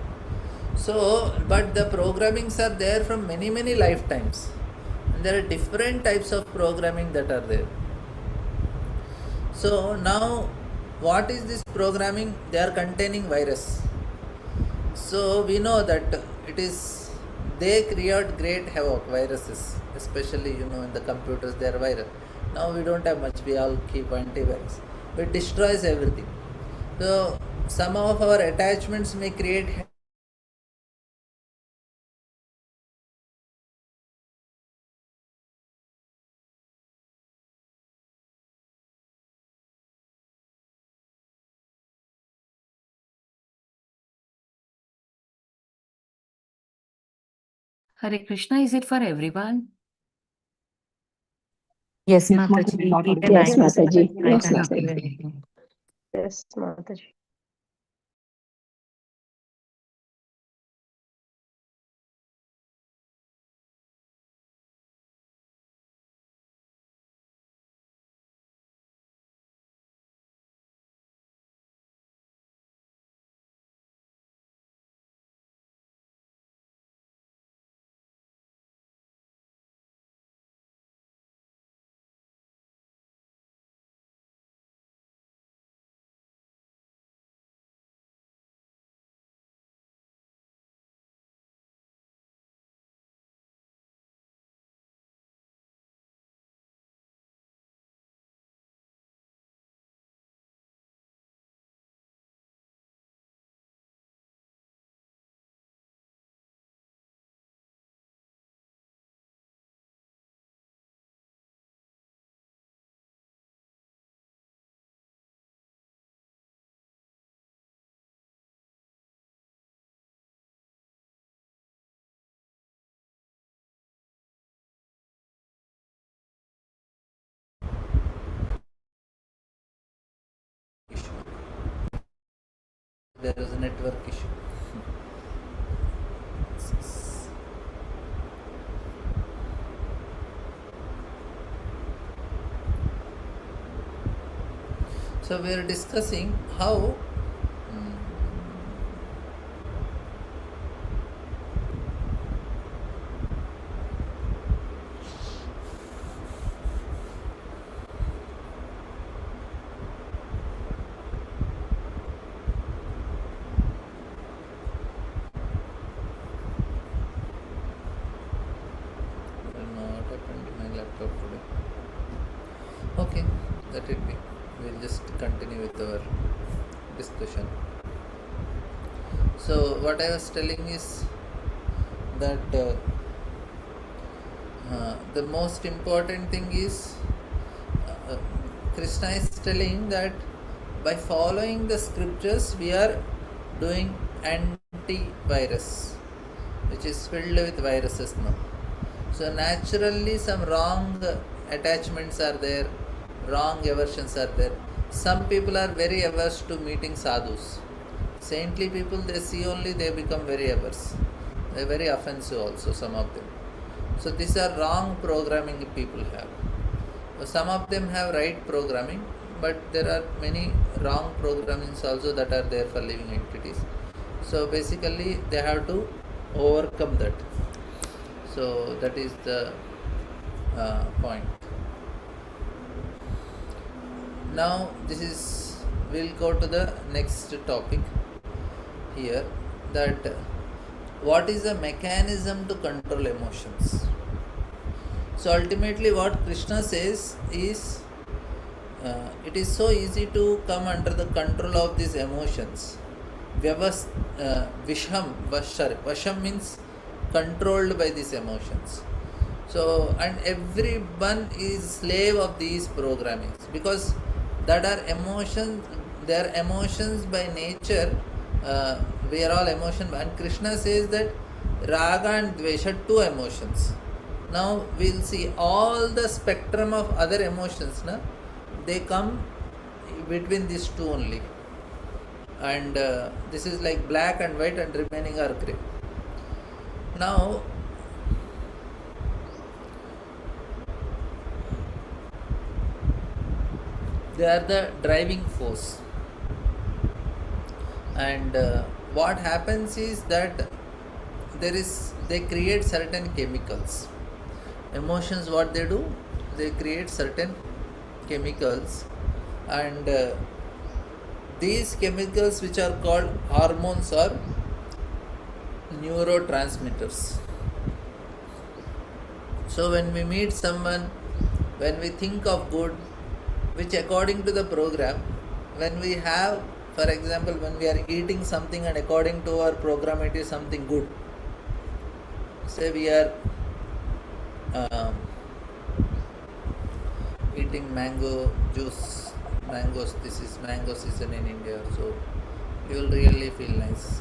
So, but the programmings are there from many, many lifetimes. And there are different types of programming that are there. So now, what is this programming? They are containing virus. So we know that they create great havoc, viruses, especially in the computers they are virus. Now we don't have much, we all keep antivirus. It destroys everything. So some of our attachments may create Hare Krishna, is it for everyone? Yes, Mataji. Even Yes, I Mataji. Yes, can Mataji. hear you. Yes, Mataji. issue. There is a network issue. So we are discussing how what happened to my laptop today. Okay, let it be. We'll just continue with our discussion. So what I was telling is that the most important thing is Krishna is telling that by following the scriptures we are doing antivirus, which is filled with viruses now. So naturally some wrong attachments are there, wrong aversions are there. Some people are very averse to meeting sadhus. Saintly people, they see only, they become very averse. They are very offensive also, some of them. So these are wrong programming people have. So some of them have right programming, but there are many wrong programmings also that are there for living entities. So basically they have to overcome that. So that is the point. Now we'll go to the next topic here, that what is the mechanism to control emotions. So ultimately what Krishna says is it is so easy to come under the control of these emotions. Visham means controlled by these emotions. So, and everyone is slave of these programmings, because that are emotions, they are emotions by nature. We are all emotion, and Krishna says that raga and dvesha, two emotions. Now we'll see all the spectrum of other emotions, na? They come between these two only, and this is like black and white, and remaining are grey. Now they are the driving force, and what happens is that they create certain chemicals. Emotions, what they do, they create certain chemicals, and these chemicals, which are called hormones, are neurotransmitters. So when we meet someone, when we think of good, which according to the program, when we have, for example, when we are eating something and according to our program it is something good, say we are eating mango juice, mangoes, this is mango season in India, so you will really feel nice.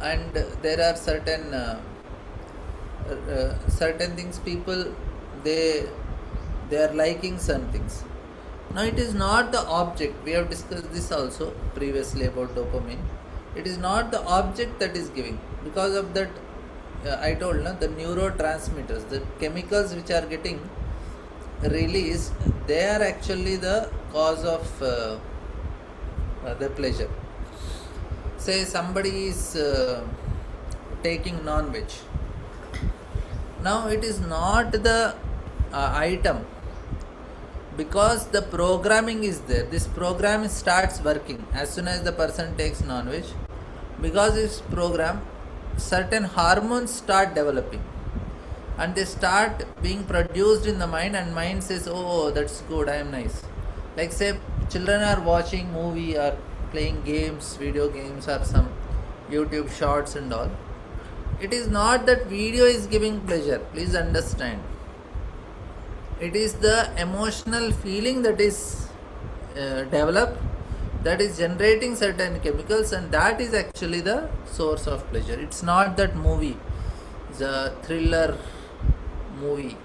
And there are certain things, people, they are liking some things. Now it is not the object, we have discussed this also previously about dopamine. It is not the object that is giving, because of that I told, the neurotransmitters, the chemicals which are getting released, they are actually the cause of the pleasure. Say somebody is taking non-veg. Now it is not the item, because the programming is there. This program starts working as soon as the person takes non-veg. Because this program, certain hormones start developing, and they start being produced in the mind, and mind says, oh, that's good, I am nice. Like say children are watching movie or playing games, video games, or some YouTube shorts and all. It is not that video is giving pleasure, please understand. It is the emotional feeling that is developed, that is generating certain chemicals, and that is actually the source of pleasure. It's not that movie, the thriller movie.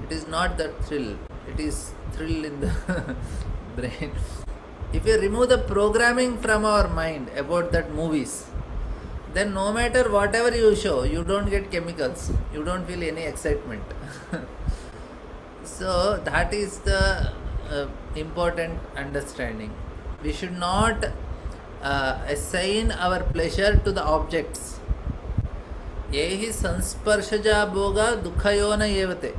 It is not that thrill, it is thrill in the brain. If you remove the programming from our mind about that movies, then no matter whatever you show, you don't get chemicals, you don't feel any excitement. So that is the important understanding. We should not assign our pleasure to the objects. Yehi sansparshaja bhoga dukhayona yevate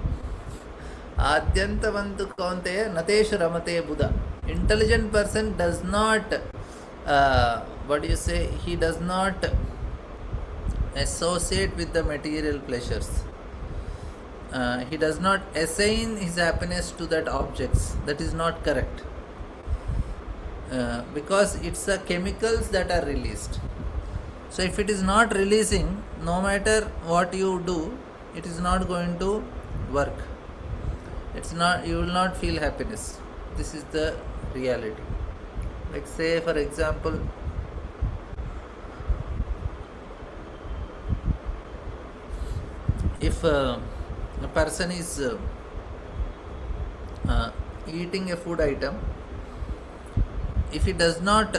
adyantavantu kaunteya nateshu ramate buddha. Intelligent person does not he does not associate with the material pleasures. He does not assign his happiness to that objects. That is not correct, because it's the chemicals that are released. So if it is not releasing, no matter what you do, it is not going to work. It's not, you will not feel happiness. This is the reality. Like say for example, if a person is eating a food item, if he does not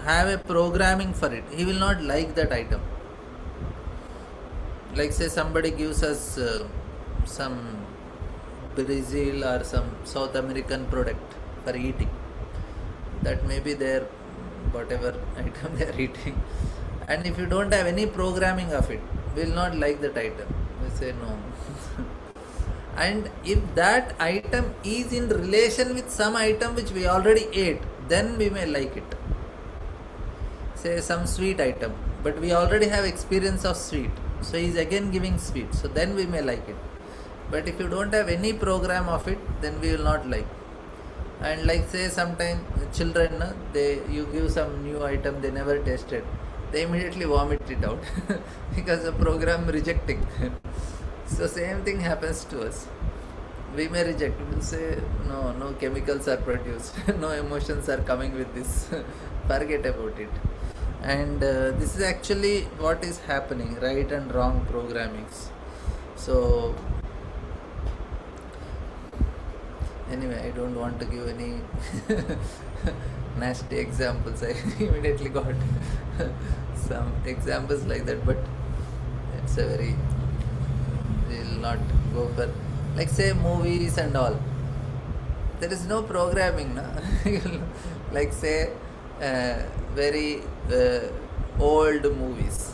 have a programming for it, he will not like that item. Like say somebody gives us some Brazil or some South American product for eating, that may be their whatever item they are eating, and if you don't have any programming of it, we will not like that item. We say no. And if that item is in relation with some item which we already ate, then we may like it. Say some sweet item, but we already have experience of sweet, so he is again giving sweet, so then we may like it. But if you don't have any program of it, then we will not like. And like say sometimes children, you give some new item they never tasted, they immediately vomit it out because the program rejecting. So same thing happens to us. We may reject, we will say no chemicals are produced, no emotions are coming with this, forget about it. And this is actually what is happening, right and wrong programmings. So anyway, I don't want to give any nasty examples. I immediately got some examples like that, but it's a very, we'll not go for, like say movies and all. There is no programming, na? Like say very old movies.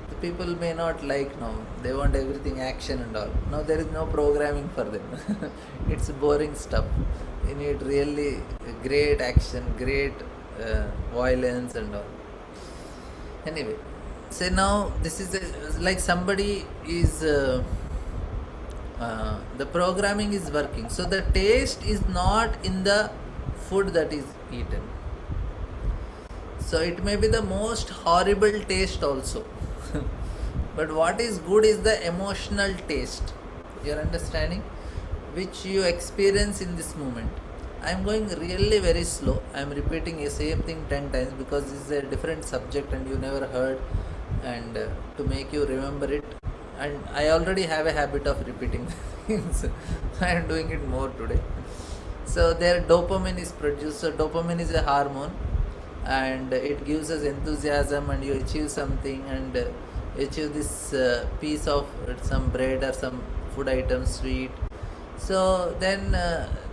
The people may not like now. They want everything action and all. Now there is no programming for them. It's boring stuff. You need really great action, great violence and all. Anyway, say now this is like somebody is the programming is working. So the taste is not in the food that is eaten. So it may be the most horrible taste also. But what is good is the emotional taste. You are understanding? Which you experience in this moment. I am going really very slow. I am repeating the same thing 10 times because this is a different subject and you never heard, and to make you remember it. And I already have a habit of repeating things. I am doing it more today. So there dopamine is produced. So dopamine is a hormone and it gives us enthusiasm, and you achieve something, and achieve this piece of some bread or some food item, sweet. So then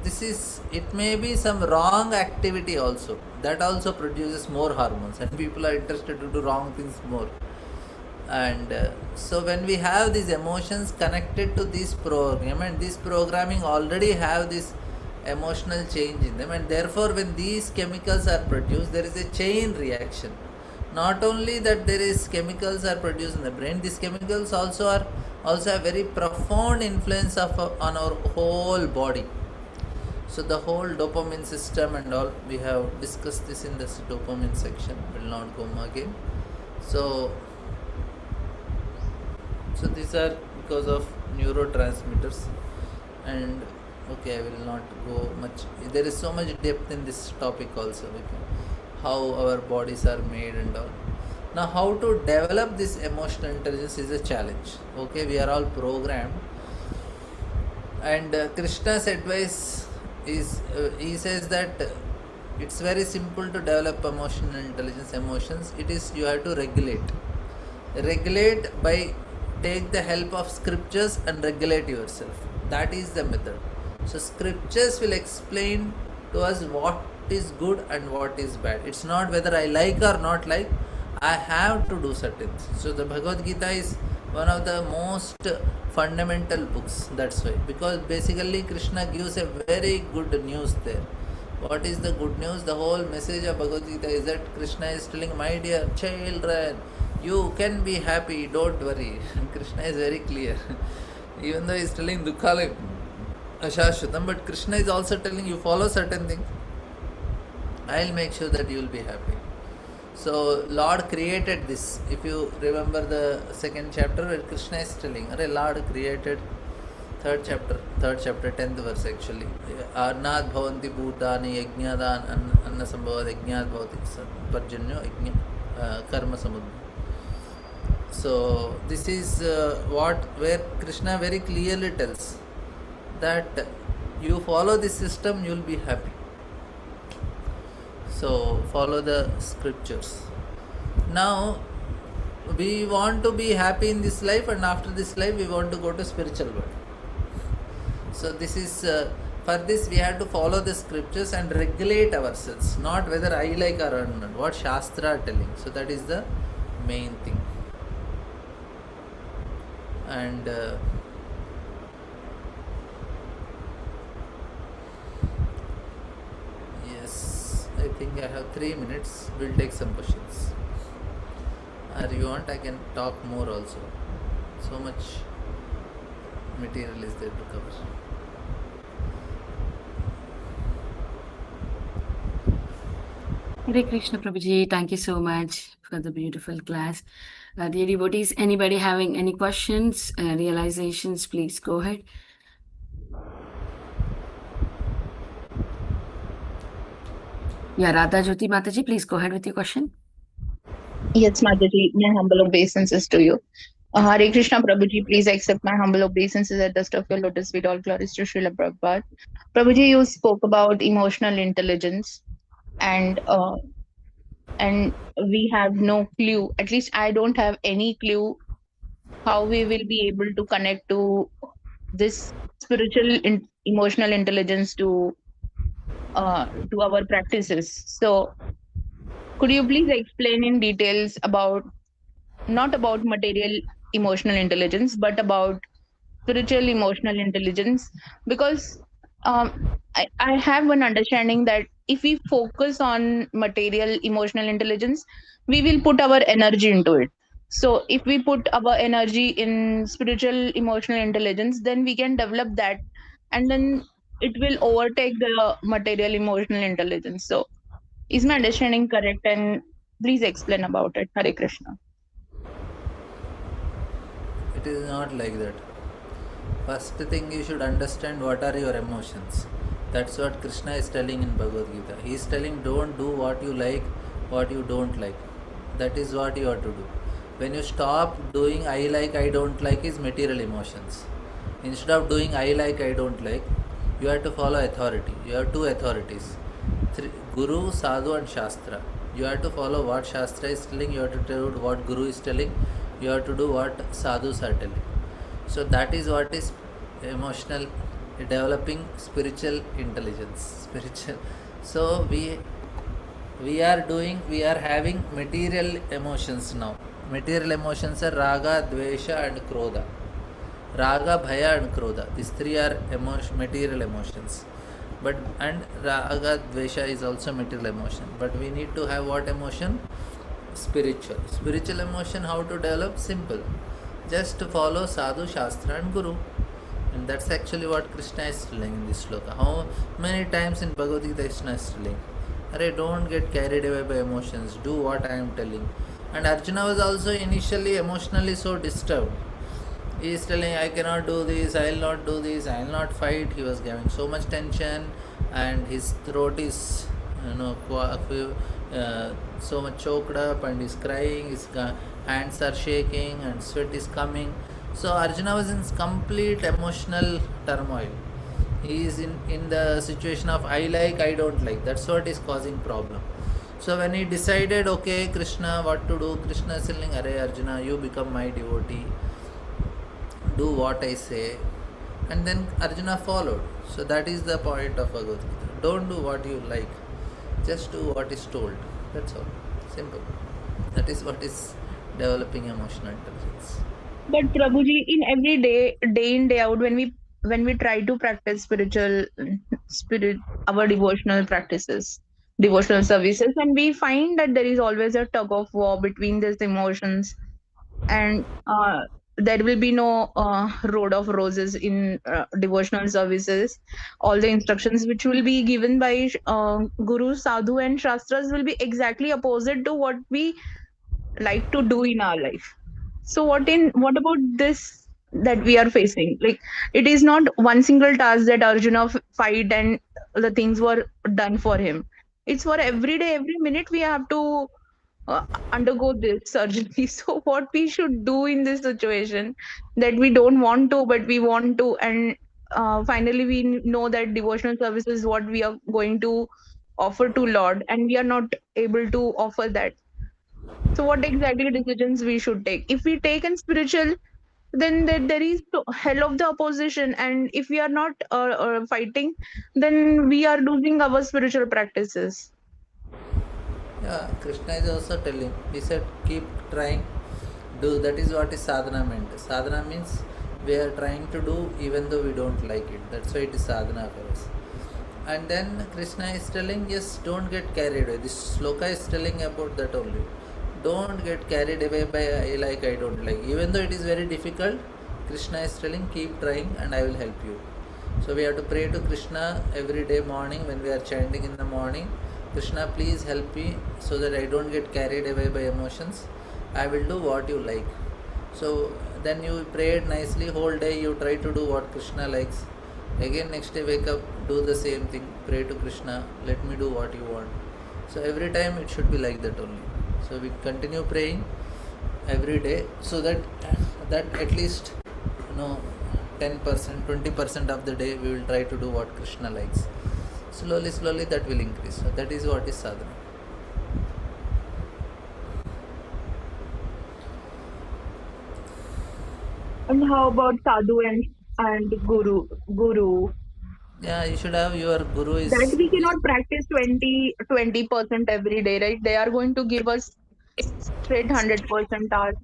this is, it may be some wrong activity also, that also produces more hormones, and people are interested to do wrong things more. And so when we have these emotions connected to this program, and this programming already have this emotional change in them, and therefore when these chemicals are produced, there is a chain reaction. Not only that there is chemicals are produced in the brain, these chemicals also have very profound influence on our whole body. So the whole dopamine system and all, we have discussed this in this dopamine section, will not go again. So these are because of neurotransmitters, and okay, I will not go much. There is so much depth in this topic also, how our bodies are made and all. Now, how to develop this emotional intelligence is a challenge. Okay, we are all programmed, and Krishna's advice is, he says that it's very simple to develop emotional intelligence, emotions. It is, you have to regulate by take the help of scriptures and regulate yourself. That is the method. So scriptures will explain to us what is good and what is bad. It's not whether I like or not like, I have to do certain things. So the Bhagavad Gita is one of the most fundamental books, that's why, because basically Krishna gives a very good news there. What is the good news? The whole message of Bhagavad Gita is that Krishna is telling, my dear children, you can be happy, don't worry. Krishna is very clear. Even though he is telling Dukhalam Ashashvatam, but Krishna is also telling you follow certain thing, I will make sure that you will be happy. So Lord created this. If you remember the second chapter where Krishna is telling, Lord created, third chapter, 10th verse actually. Arnad bhavanti bhutani yajnadan anna sambhavad yajnad bhavati parjanyo karma samudra. So this is where Krishna very clearly tells that you follow this system, you will be happy. So follow the scriptures. Now we want to be happy in this life, and after this life we want to go to spiritual world. So this is for this we have to follow the scriptures and regulate ourselves, not whether I like or not, what Shastra are telling. So that is the main thing. And yes, I think I have 3 minutes. We'll take some questions. Or you want, I can talk more also. So much material is there to cover. Hare Krishna, Prabhuji. Thank you so much for the beautiful class. Dear devotees, anybody having any questions, realizations, please go ahead. Yeah, Radha Jyoti Mataji, please go ahead with your question. Yes, Mataji, my humble obeisances to you. Hare Krishna Prabhuji, please accept my humble obeisances at the dust of your lotus feet. All glories to Srila Prabhupada. Prabhuji, you spoke about emotional intelligence, and we have no clue. At least I don't have any clue how we will be able to connect to this emotional intelligence to our practices. So, could you please explain in details about not about material emotional intelligence, but about spiritual emotional intelligence? Because I have one understanding that if we focus on material emotional intelligence, we will put our energy into it. So if we put our energy in spiritual emotional intelligence, then we can develop that, and then it will overtake the material emotional intelligence. So is my understanding correct? And please explain about it. Hare Krishna. It is not like that. First thing, you should understand what are your emotions. That's what Krishna is telling in Bhagavad Gita. He is telling, don't do what you like, what you don't like. That is what you have to do. When you stop doing I like, I don't like is material emotions. Instead of doing I like, I don't like, you have to follow authority. You have two authorities, Guru, Sadhu and Shastra. You have to follow what Shastra is telling, you have to tell what Guru is telling, you have to do what Sadhus are telling. So that is what is emotional, developing spiritual intelligence. So we are having material emotions now. Material emotions are Raga, Dvesha and Krodha. Raga, Bhaya and Krodha. These three are material emotions. And Raga, Dvesha is also material emotion. But we need to have what emotion? Spiritual. Spiritual emotion, how to develop? Simple. Just to follow Sadhu, Shastra and Guru. And that's actually what Krishna is telling in this sloka. How many times in Bhagavad Gita Krishna is telling, Arey, don't get carried away by emotions, do what I am telling. And Arjuna was also initially emotionally so disturbed. He is telling, I cannot do this, I will not do this, I will not fight. He was giving so much tension, and his throat is, so much choked up, and he's crying, his hands are shaking, and sweat is coming. So Arjuna was in complete emotional turmoil. He is in the situation of I like, I don't like. That's what is causing problem. So when he decided, okay, Krishna, what to do? Krishna is telling, Arey Arjuna, you become my devotee. Do what I say. And then Arjuna followed. So that is the point of Bhagavad Gita. Don't do what you like. Just do what is told. That's all. Simple. That is what is developing emotional intelligence. But Prabhuji, in every day in day out, when we try to practice our devotional practices, devotional services, and we find that there is always a tug of war between these emotions, and there will be no road of roses in devotional services. All the instructions which will be given by Guru, Sadhu, and Shastras will be exactly opposite to what we like to do in our life. So what about this that we are facing? Like, it is not one single task that Arjuna fight and the things were done for him. It's for every day, every minute we have to undergo this surgery. So what we should do in this situation, that we don't want to, but we want to, and finally we know that devotional service is what we are going to offer to Lord, and we are not able to offer that. So what exactly decisions we should take? If we take in spiritual, then there is hell of the opposition, and if we are not fighting, then we are losing our spiritual practices. Yeah, Krishna is also telling. He said, keep trying. Do. That is what is sadhana meant. Sadhana means we are trying to do even though we don't like it. That's why it is sadhana for us. And then Krishna is telling, yes, don't get carried away. This sloka is telling about that only. Don't get carried away by I like, I don't like. Even though it is very difficult, Krishna is telling, keep trying and I will help you. So we have to pray to Krishna every day morning when we are chanting in the morning. Krishna, please help me so that I don't get carried away by emotions. I will do what you like. So then you prayed nicely whole day, you try to do what Krishna likes. Again next day wake up, do the same thing, pray to Krishna, let me do what you want. So every time it should be like that only. So we continue praying every day so that at least 10%, 20% of the day we will try to do what Krishna likes. Slowly that will increase. So that is what is sadhana. And how about sadhu and guru? Yeah, you should have your guru That is. we cannot practice 20% every day, right? They are going to give us straight 100% hours.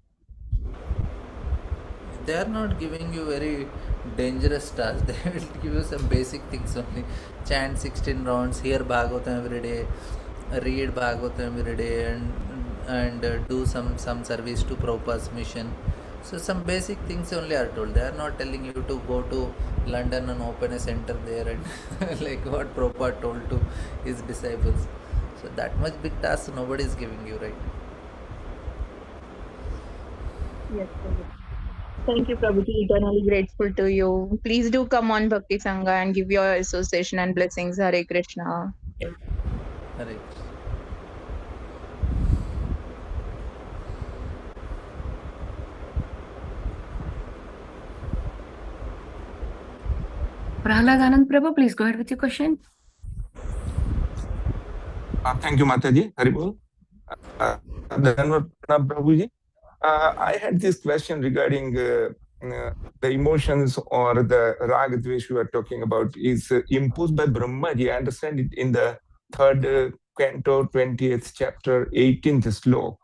They are not giving you very dangerous tasks. They will give you some basic things only. Chant 16 rounds, hear Bhagavatam every day, read Bhagavatam every day, and do some service to Prabhupada's mission. So some basic things only are told. They are not telling you to go to London and open a center there and like what Prabhupada told to his disciples. So that much big task nobody is giving you, right? Yes, Prabhu. Thank you, Prabhuji. Eternally grateful to you. Please do come on Bhakti Sangha and give your association and blessings. Hare Krishna. Hare. Prahlad Anand Prabhu, please go ahead with your question. Thank you, Mataji. Haribol. Dhanwad Pranam, Prabhuji. I had this question regarding the emotions or the raga dvesh you are talking about is imposed by Brahmaji. I understand it in the third canto, 20th chapter, 18th slok.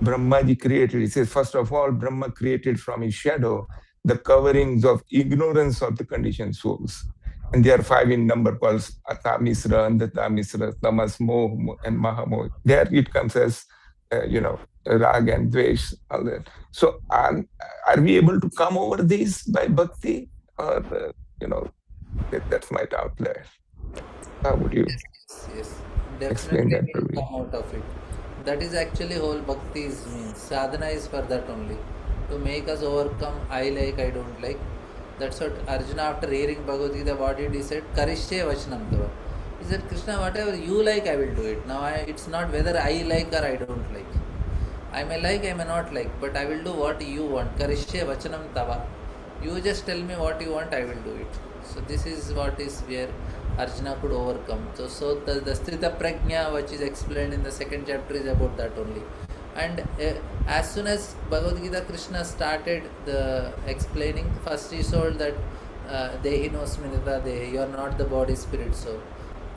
Brahmaji created, it says, first of all, Brahma created from his shadow the coverings of ignorance of the conditioned souls. And there are 5 in number called Atamisra, Andatamisra, Tamas, Moh, and Mahamoh. There it comes as, Rag and Dvesh, all that. So are we able to come over these by bhakti? Or, that's my doubt there. How would you Yes. explain Definitely that, will Prabhuji? come out of it. That is actually whole bhakti means. Sadhana is for that only. To make us overcome I like, I don't like. That's what Arjuna, after hearing Bhagavad Gita, what did he said? Karishye vachanam tava. He said, Krishna, whatever you like, I will do it. Now it's not whether I like or I don't like. I may like, I may not like, but I will do what you want. Karishye vachanam tava. You just tell me what you want, I will do it. So this is what is where Arjuna could overcome. So the Sthita Prajna, which is explained in the second chapter, is about that only. And as soon as Bhagavad Gita Krishna started the explaining, first he told that Dehi no sminita Dehi, you are not the body spirit soul.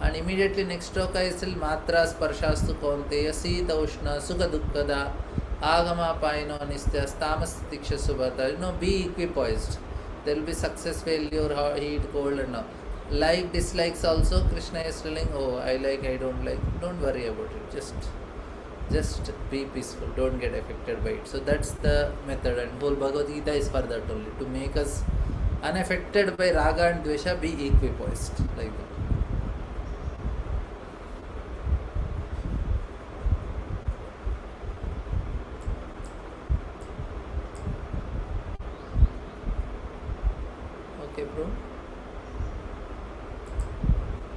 And immediately next shloka is still Matra Sparshastu Kaunteya Sita Ushna Sukha Dukkada Agama Paino Nistya Tamas Tiksha Subhata. Be equipoised. There will be success, failure, heat, cold and all. Like, dislikes also, Krishna is telling, oh, I like, I don't like. Don't worry about it. Just be peaceful. Don't get affected by it. So that's the method. And whole Bhagavad Gita is for that only. To make us unaffected by Raga and Dvesha, be equipoised. Like that. Okay, bro.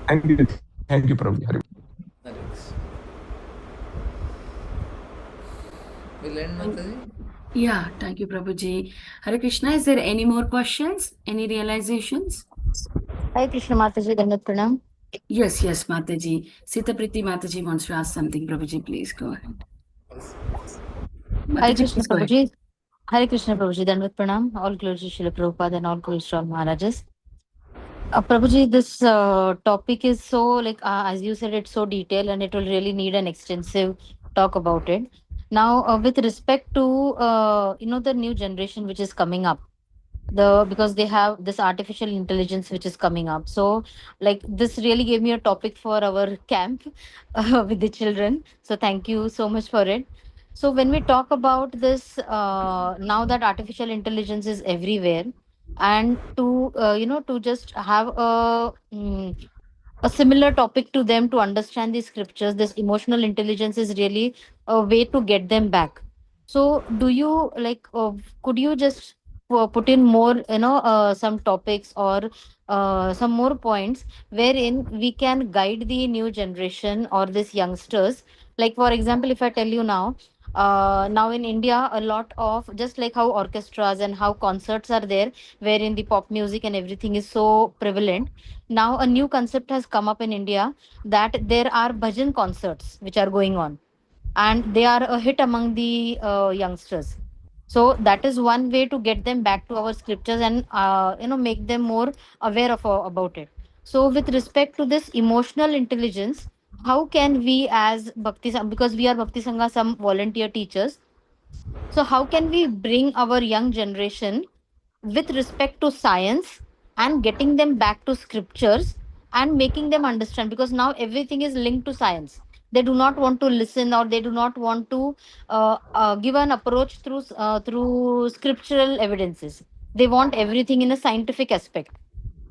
Thank you, Prabhuji. Alex. We'll end, Mataji. Yeah, thank you, Prabhuji. Hare Krishna, is there any more questions? Any realizations? Hare Krishna Mataji, Dandavat Pranam. Yes, Mataji. Sita Priti Mataji wants to ask something. Prabhuji, please go ahead. Hare Mataji, Krishna please go ahead. Prabhuji. Hare Krishna Prabhuji, Dandavat Pranam. All glories to Srila Prabhupada and all glories to all Maharajas. Prabhuji, this topic is so, as you said, it's so detailed and it will really need an extensive talk about it. Now, with respect to, the new generation which is coming up, because they have this artificial intelligence which is coming up. So, this really gave me a topic for our camp with the children. So, thank you so much for it. So, when we talk about this, now that artificial intelligence is everywhere, and to to just have a similar topic to them to understand the scriptures. This emotional intelligence is really a way to get them back. So do you like could you just put in more, some topics or some more points wherein we can guide the new generation or these youngsters? Like for example, if I tell you now, now in India, a lot of, just like how orchestras and how concerts are there, wherein the pop music and everything is so prevalent. Now a new concept has come up in India, that there are bhajan concerts which are going on, and they are a hit among the youngsters. So that is one way to get them back to our scriptures and make them more aware of about it. So with respect to this emotional intelligence, how can we as bhakti because we are bhakti sangha some volunteer teachers, so how can we bring our young generation with respect to science and getting them back to scriptures and making them understand, because now everything is linked to science. They do not want to listen, or they do not want to give an approach through scriptural evidences. They want everything in a scientific aspect.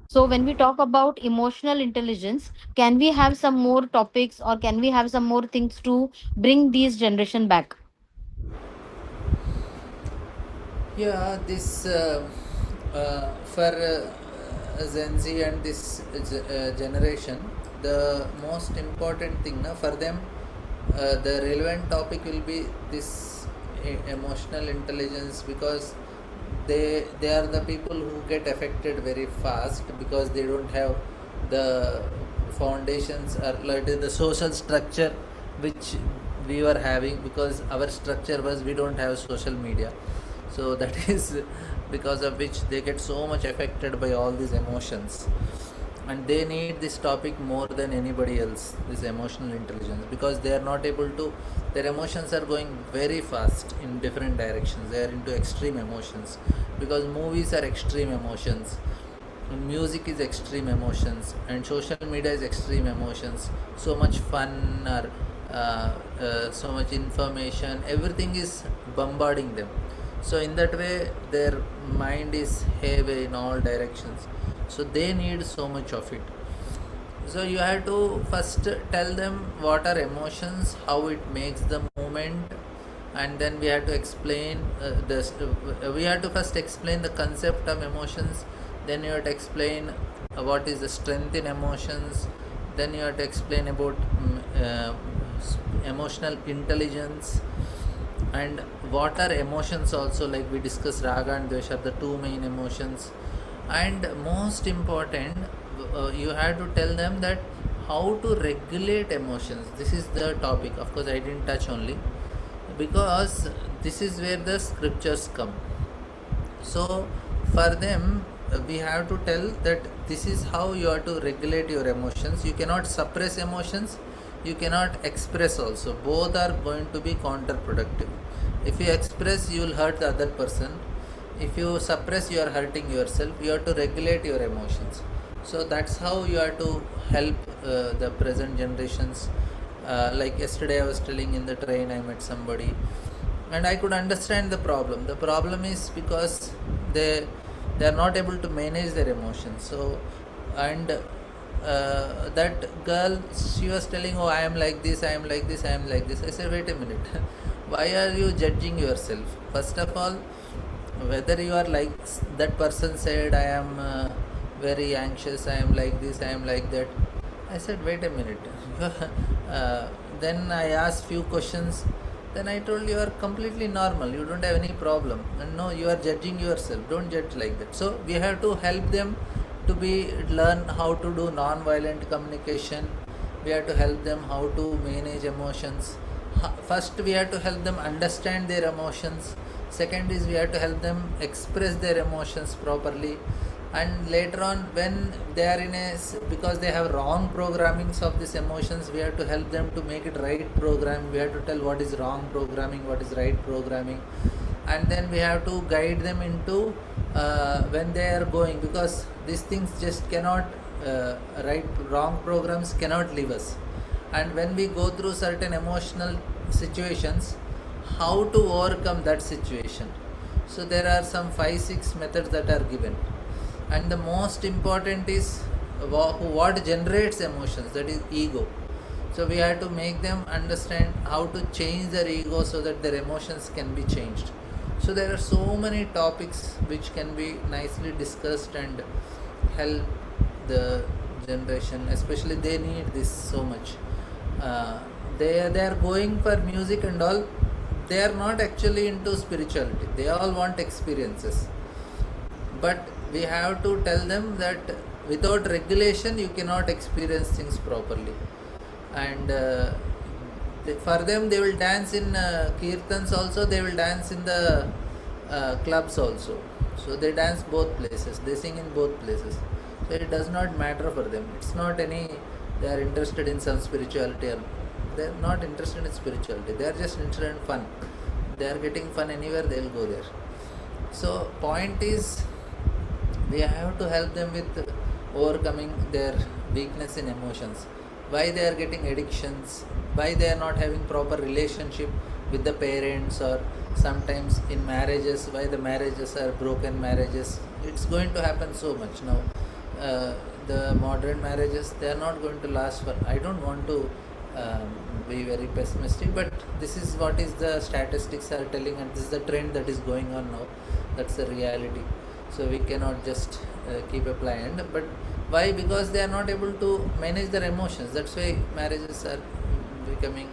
So when we talk about emotional intelligence, can we have some more topics, or can we have some more things to bring these generation back? Yeah, this for Gen Z and this generation, the most important thing for them, the relevant topic will be this emotional intelligence, because they are the people who get affected very fast, because they don't have the foundations or like the social structure which we were having, because our structure was we don't have social media. So that is because of which they get so much affected by all these emotions, and they need this topic more than anybody else, this emotional intelligence, because they are not able to, their emotions are going very fast in different directions. They are into extreme emotions, because movies are extreme emotions, and music is extreme emotions, and social media is extreme emotions. So much fun, or so much information, everything is bombarding them. So in that way their mind is heavy in all directions, so they need so much of it. So you have to first tell them what are emotions, how it makes the movement, and then we have to explain this. We have to first explain the concept of emotions. Then you have to explain what is the strength in emotions. Then you have to explain about emotional intelligence, and what are emotions also, like we discussed, raga and dvesha, the two main emotions. And most important, you have to tell them that how to regulate emotions. This is the topic, of course I didn't touch only, because this is where the scriptures come. So for them we have to tell that this is how you have to regulate your emotions. You cannot suppress emotions, you cannot express also. Both are going to be counterproductive. If you express, you will hurt the other person. If you suppress, you are hurting yourself. You have to regulate your emotions. So that's how you have to help the present generations. Like yesterday I was telling, in the train I met somebody, and I could understand the problem. The problem is because they are not able to manage their emotions. So, and that girl, she was telling, oh, I am like this, I am like this, I am like this. I said, wait a minute, why are you judging yourself? First of all, whether you are like that person said, I am very anxious, I am like this, I am like that. I said, wait a minute. Then I asked few questions. Then I told, you are completely normal, you don't have any problem. And no, you are judging yourself, don't judge like that. So we have to help them to learn how to do non-violent communication. We have to help them how to manage emotions. First we have to help them understand their emotions. Second is we have to help them express their emotions properly. And later on, when they are because they have wrong programmings of these emotions, we have to help them to make it right program. We have to tell what is wrong programming, what is right programming, and then we have to guide them into when they are going, because these things just cannot wrong programs cannot leave us. And when we go through certain emotional situations, how to overcome that situation. So there are some 5-6 methods that are given, and the most important is what generates emotions, that is ego. So we have to make them understand how to change their ego so that their emotions can be changed. So there are so many topics which can be nicely discussed and help the generation, especially they need this so much. They are going for music and all, they are not actually into spirituality, they all want experiences. But we have to tell them that without regulation you cannot experience things properly. And for them they will dance in kirtans also, they will dance in the clubs also. So they dance both places, they sing in both places. So it does not matter for them. It's not any, they are interested in some spirituality, or they are not interested in spirituality, they are just interested in fun. They are getting fun anywhere, they will go there. So point is, we have to help them with overcoming their weakness in emotions, why they are getting addictions, why they are not having proper relationship with the parents, or sometimes in marriages, why the marriages are broken marriages. It's going to happen so much now. The modern marriages, they are not going to last for, I don't want to be very pessimistic, but this is what is the statistics are telling, and this is the trend that is going on now. That's the reality. So we cannot just keep applying. But why? Because they are not able to manage their emotions. That's why marriages are becoming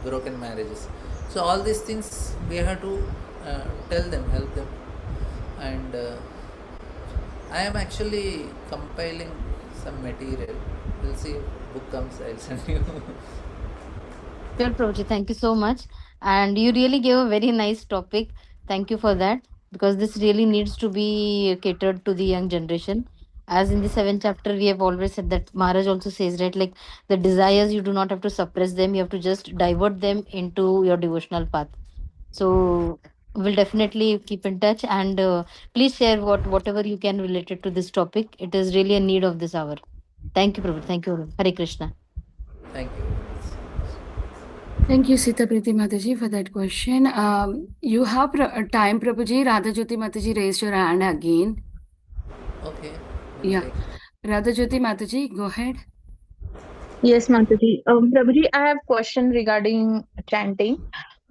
broken marriages. So all these things we have to tell them, help them. And I am actually compiling some material. We'll see if book comes, I'll send you. Sure, Prabhuji, thank you so much. And you really gave a very nice topic. Thank you for that, because this really needs to be catered to the young generation. As in the 7th chapter, we have always said that Maharaj also says, right, like the desires, you do not have to suppress them, you have to just divert them into your devotional path. So we'll definitely keep in touch, and please share whatever you can related to this topic. It is really a need of this hour. Thank you, Prabhu. Thank you. Hare Krishna. Thank you. Thank you, Sita Priti Mataji, for that question. You have time, Prabhuji. Radha Jyoti Mataji raised your hand again. Okay. We'll Yeah. take. Radha Jyoti Mataji, go ahead. Yes, Mataji. Prabhuji, I have question regarding chanting.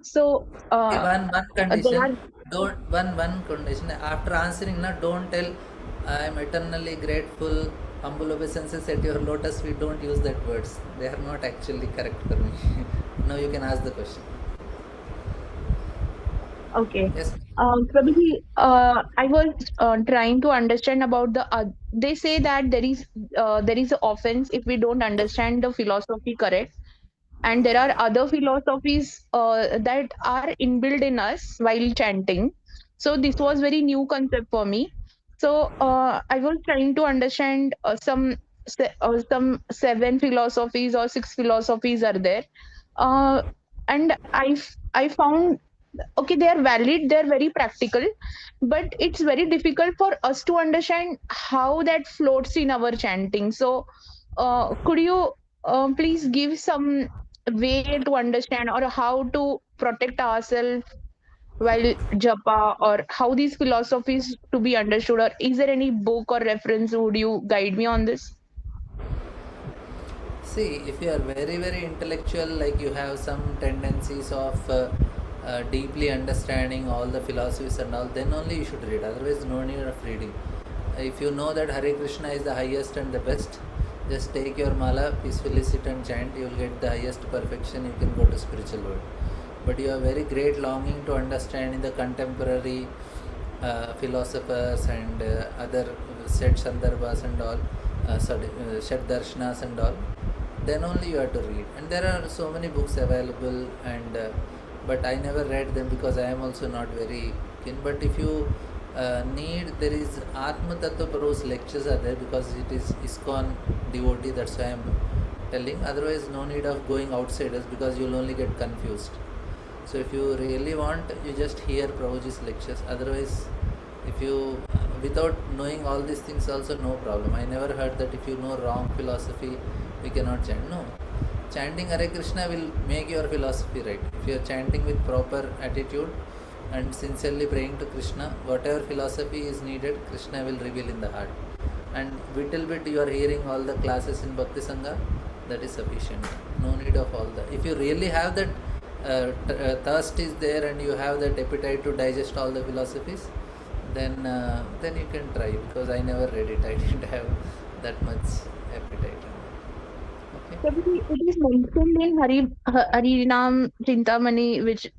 So, One there condition. are Don't one condition. After answering, na, don't tell I am eternally grateful, humble obeisances at your lotus feet. Don't use that words. They are not actually correct for me. Now you can ask the question. okay. Yes. Prabhuji, I was trying to understand about the. They say that there is offense if we don't understand the philosophy correct, and there are other philosophies that are inbuilt in us while chanting. So this was very new concept for me. So I was trying to understand some 7 philosophies or 6 philosophies are there, and I found okay, they are valid, they're very practical, but it's very difficult for us to understand how that floats in our chanting. So could you please give some way to understand or how to protect ourselves while japa, or how these philosophies to be understood, or is there any book or reference, would you guide me on this? See, if you are very, very intellectual, like you have some tendencies of deeply understanding all the philosophies and all, then only you should read. Otherwise, no need of reading. If you know that Hare Krishna is the highest and the best, just take your mala, peacefully sit and chant. You will get the highest perfection. You can go to spiritual world. But you have very great longing to understand in the contemporary philosophers and other set sandarbhas and all, shat darshanas and all, then only you have to read. And there are so many books available, and but I never read them because I am also not very keen. But if you need, there is Atma Tattva Prabhu's lectures are there, because it is ISKCON devotee, that's why I am telling. Otherwise, no need of going outsiders, because you will only get confused. So if you really want, you just hear Prabhuji's lectures. Otherwise, if you without knowing all these things also, no problem. I never heard that if you know wrong philosophy, we cannot chant. No, chanting Hare Krishna will make your philosophy right. If you are chanting with proper attitude and sincerely praying to Krishna, whatever philosophy is needed, Krishna will reveal in the heart. and little bit you are hearing all the classes in Bhakti Sangha, that is sufficient. No need of all that. If you really have that thirst is there and you have that appetite to digest all the philosophies, then you can try, because I never read it. I didn't have that much appetite. Okay. Prabhuji, it is mentioned in Harinam Chintamani, which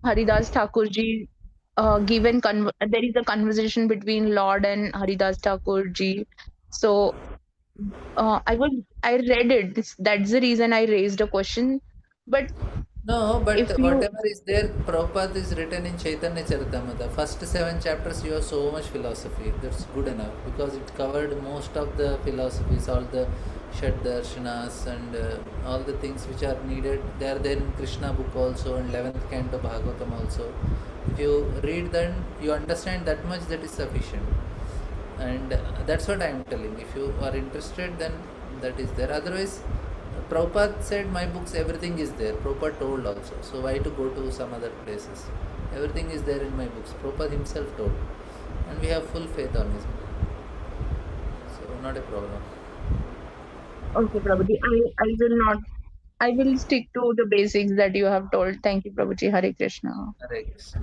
Haridas Thakurji given. There is a conversation between Lord and Haridas Thakurji. So I read it. That's the reason I raised a question. But No, but if you whatever is there, Prabhupada is written in Chaitanya Charitamrita. First 7 chapters, you have so much philosophy. That's good enough, because it covered most of the philosophies, all the Shad Darshanas and all the things which are needed. They are there in Krishna book also, and 11th canto Bhagavatam also. If you read, then you understand that much, that is sufficient. And that's what I am telling. If you are interested, then that is there. Otherwise, Prabhupada said, my books, everything is there. Prabhupada told also. So why to go to some other places? Everything is there in my books. Prabhupada himself told. And we have full faith on his book. So not a problem. okay, Prabhuji, I will stick to the basics that you have told. Thank you, Prabhuji. Hare Krishna. Hare Krishna.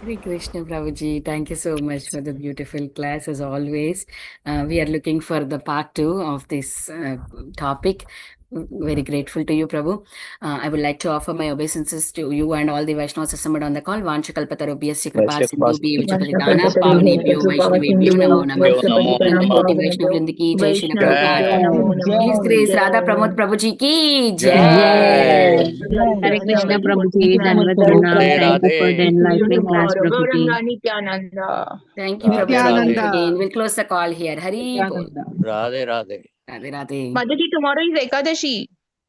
Hare Krishna, Prabhuji. Thank you so much for the beautiful class as always. We are looking for the part 2 of this topic. Very grateful to you, Prabhu. I would like to offer my obeisances to you and all the Vaishnavas assembled on the call. Vanchakalpatarubhyasya kripa sindhubhyo vachapatitana pavanebhyo Vaishnavebhyo namo namah. Nantakoti Vaishnav Vrinda ki jai Srila Prabhupada. His Grace Radha Pramod Prabhuji ki jai. Hare Krishna, Prabhuji. Prabhuji. Dandavat Pranam. Thank you for the enlightening class, Prabhuji. Gauranga Nityananda. Thank you, Radhe Prabhuji, Radhe. once again. We'll close the call here. Hari Bol. Radhe Radhe. Radhe Radhe. Mataji, tomorrow is Ekadashi.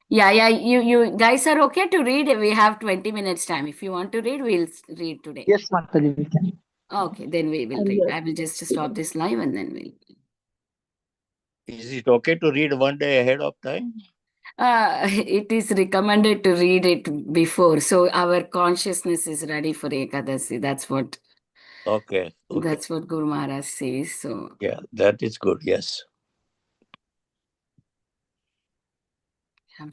Yeah. You guys are okay to read? We have 20 minutes time. If you want to read, we'll read today. Yes, Mataji, we can. Okay, then we will read. I will just stop this live and then we'll. Is it okay to read one day ahead of time? It is recommended to read it before, so our consciousness is ready for Ekadasi. That's what. Okay. That's what Guru Maharaj says. So Yeah, that is good. Yes. I'm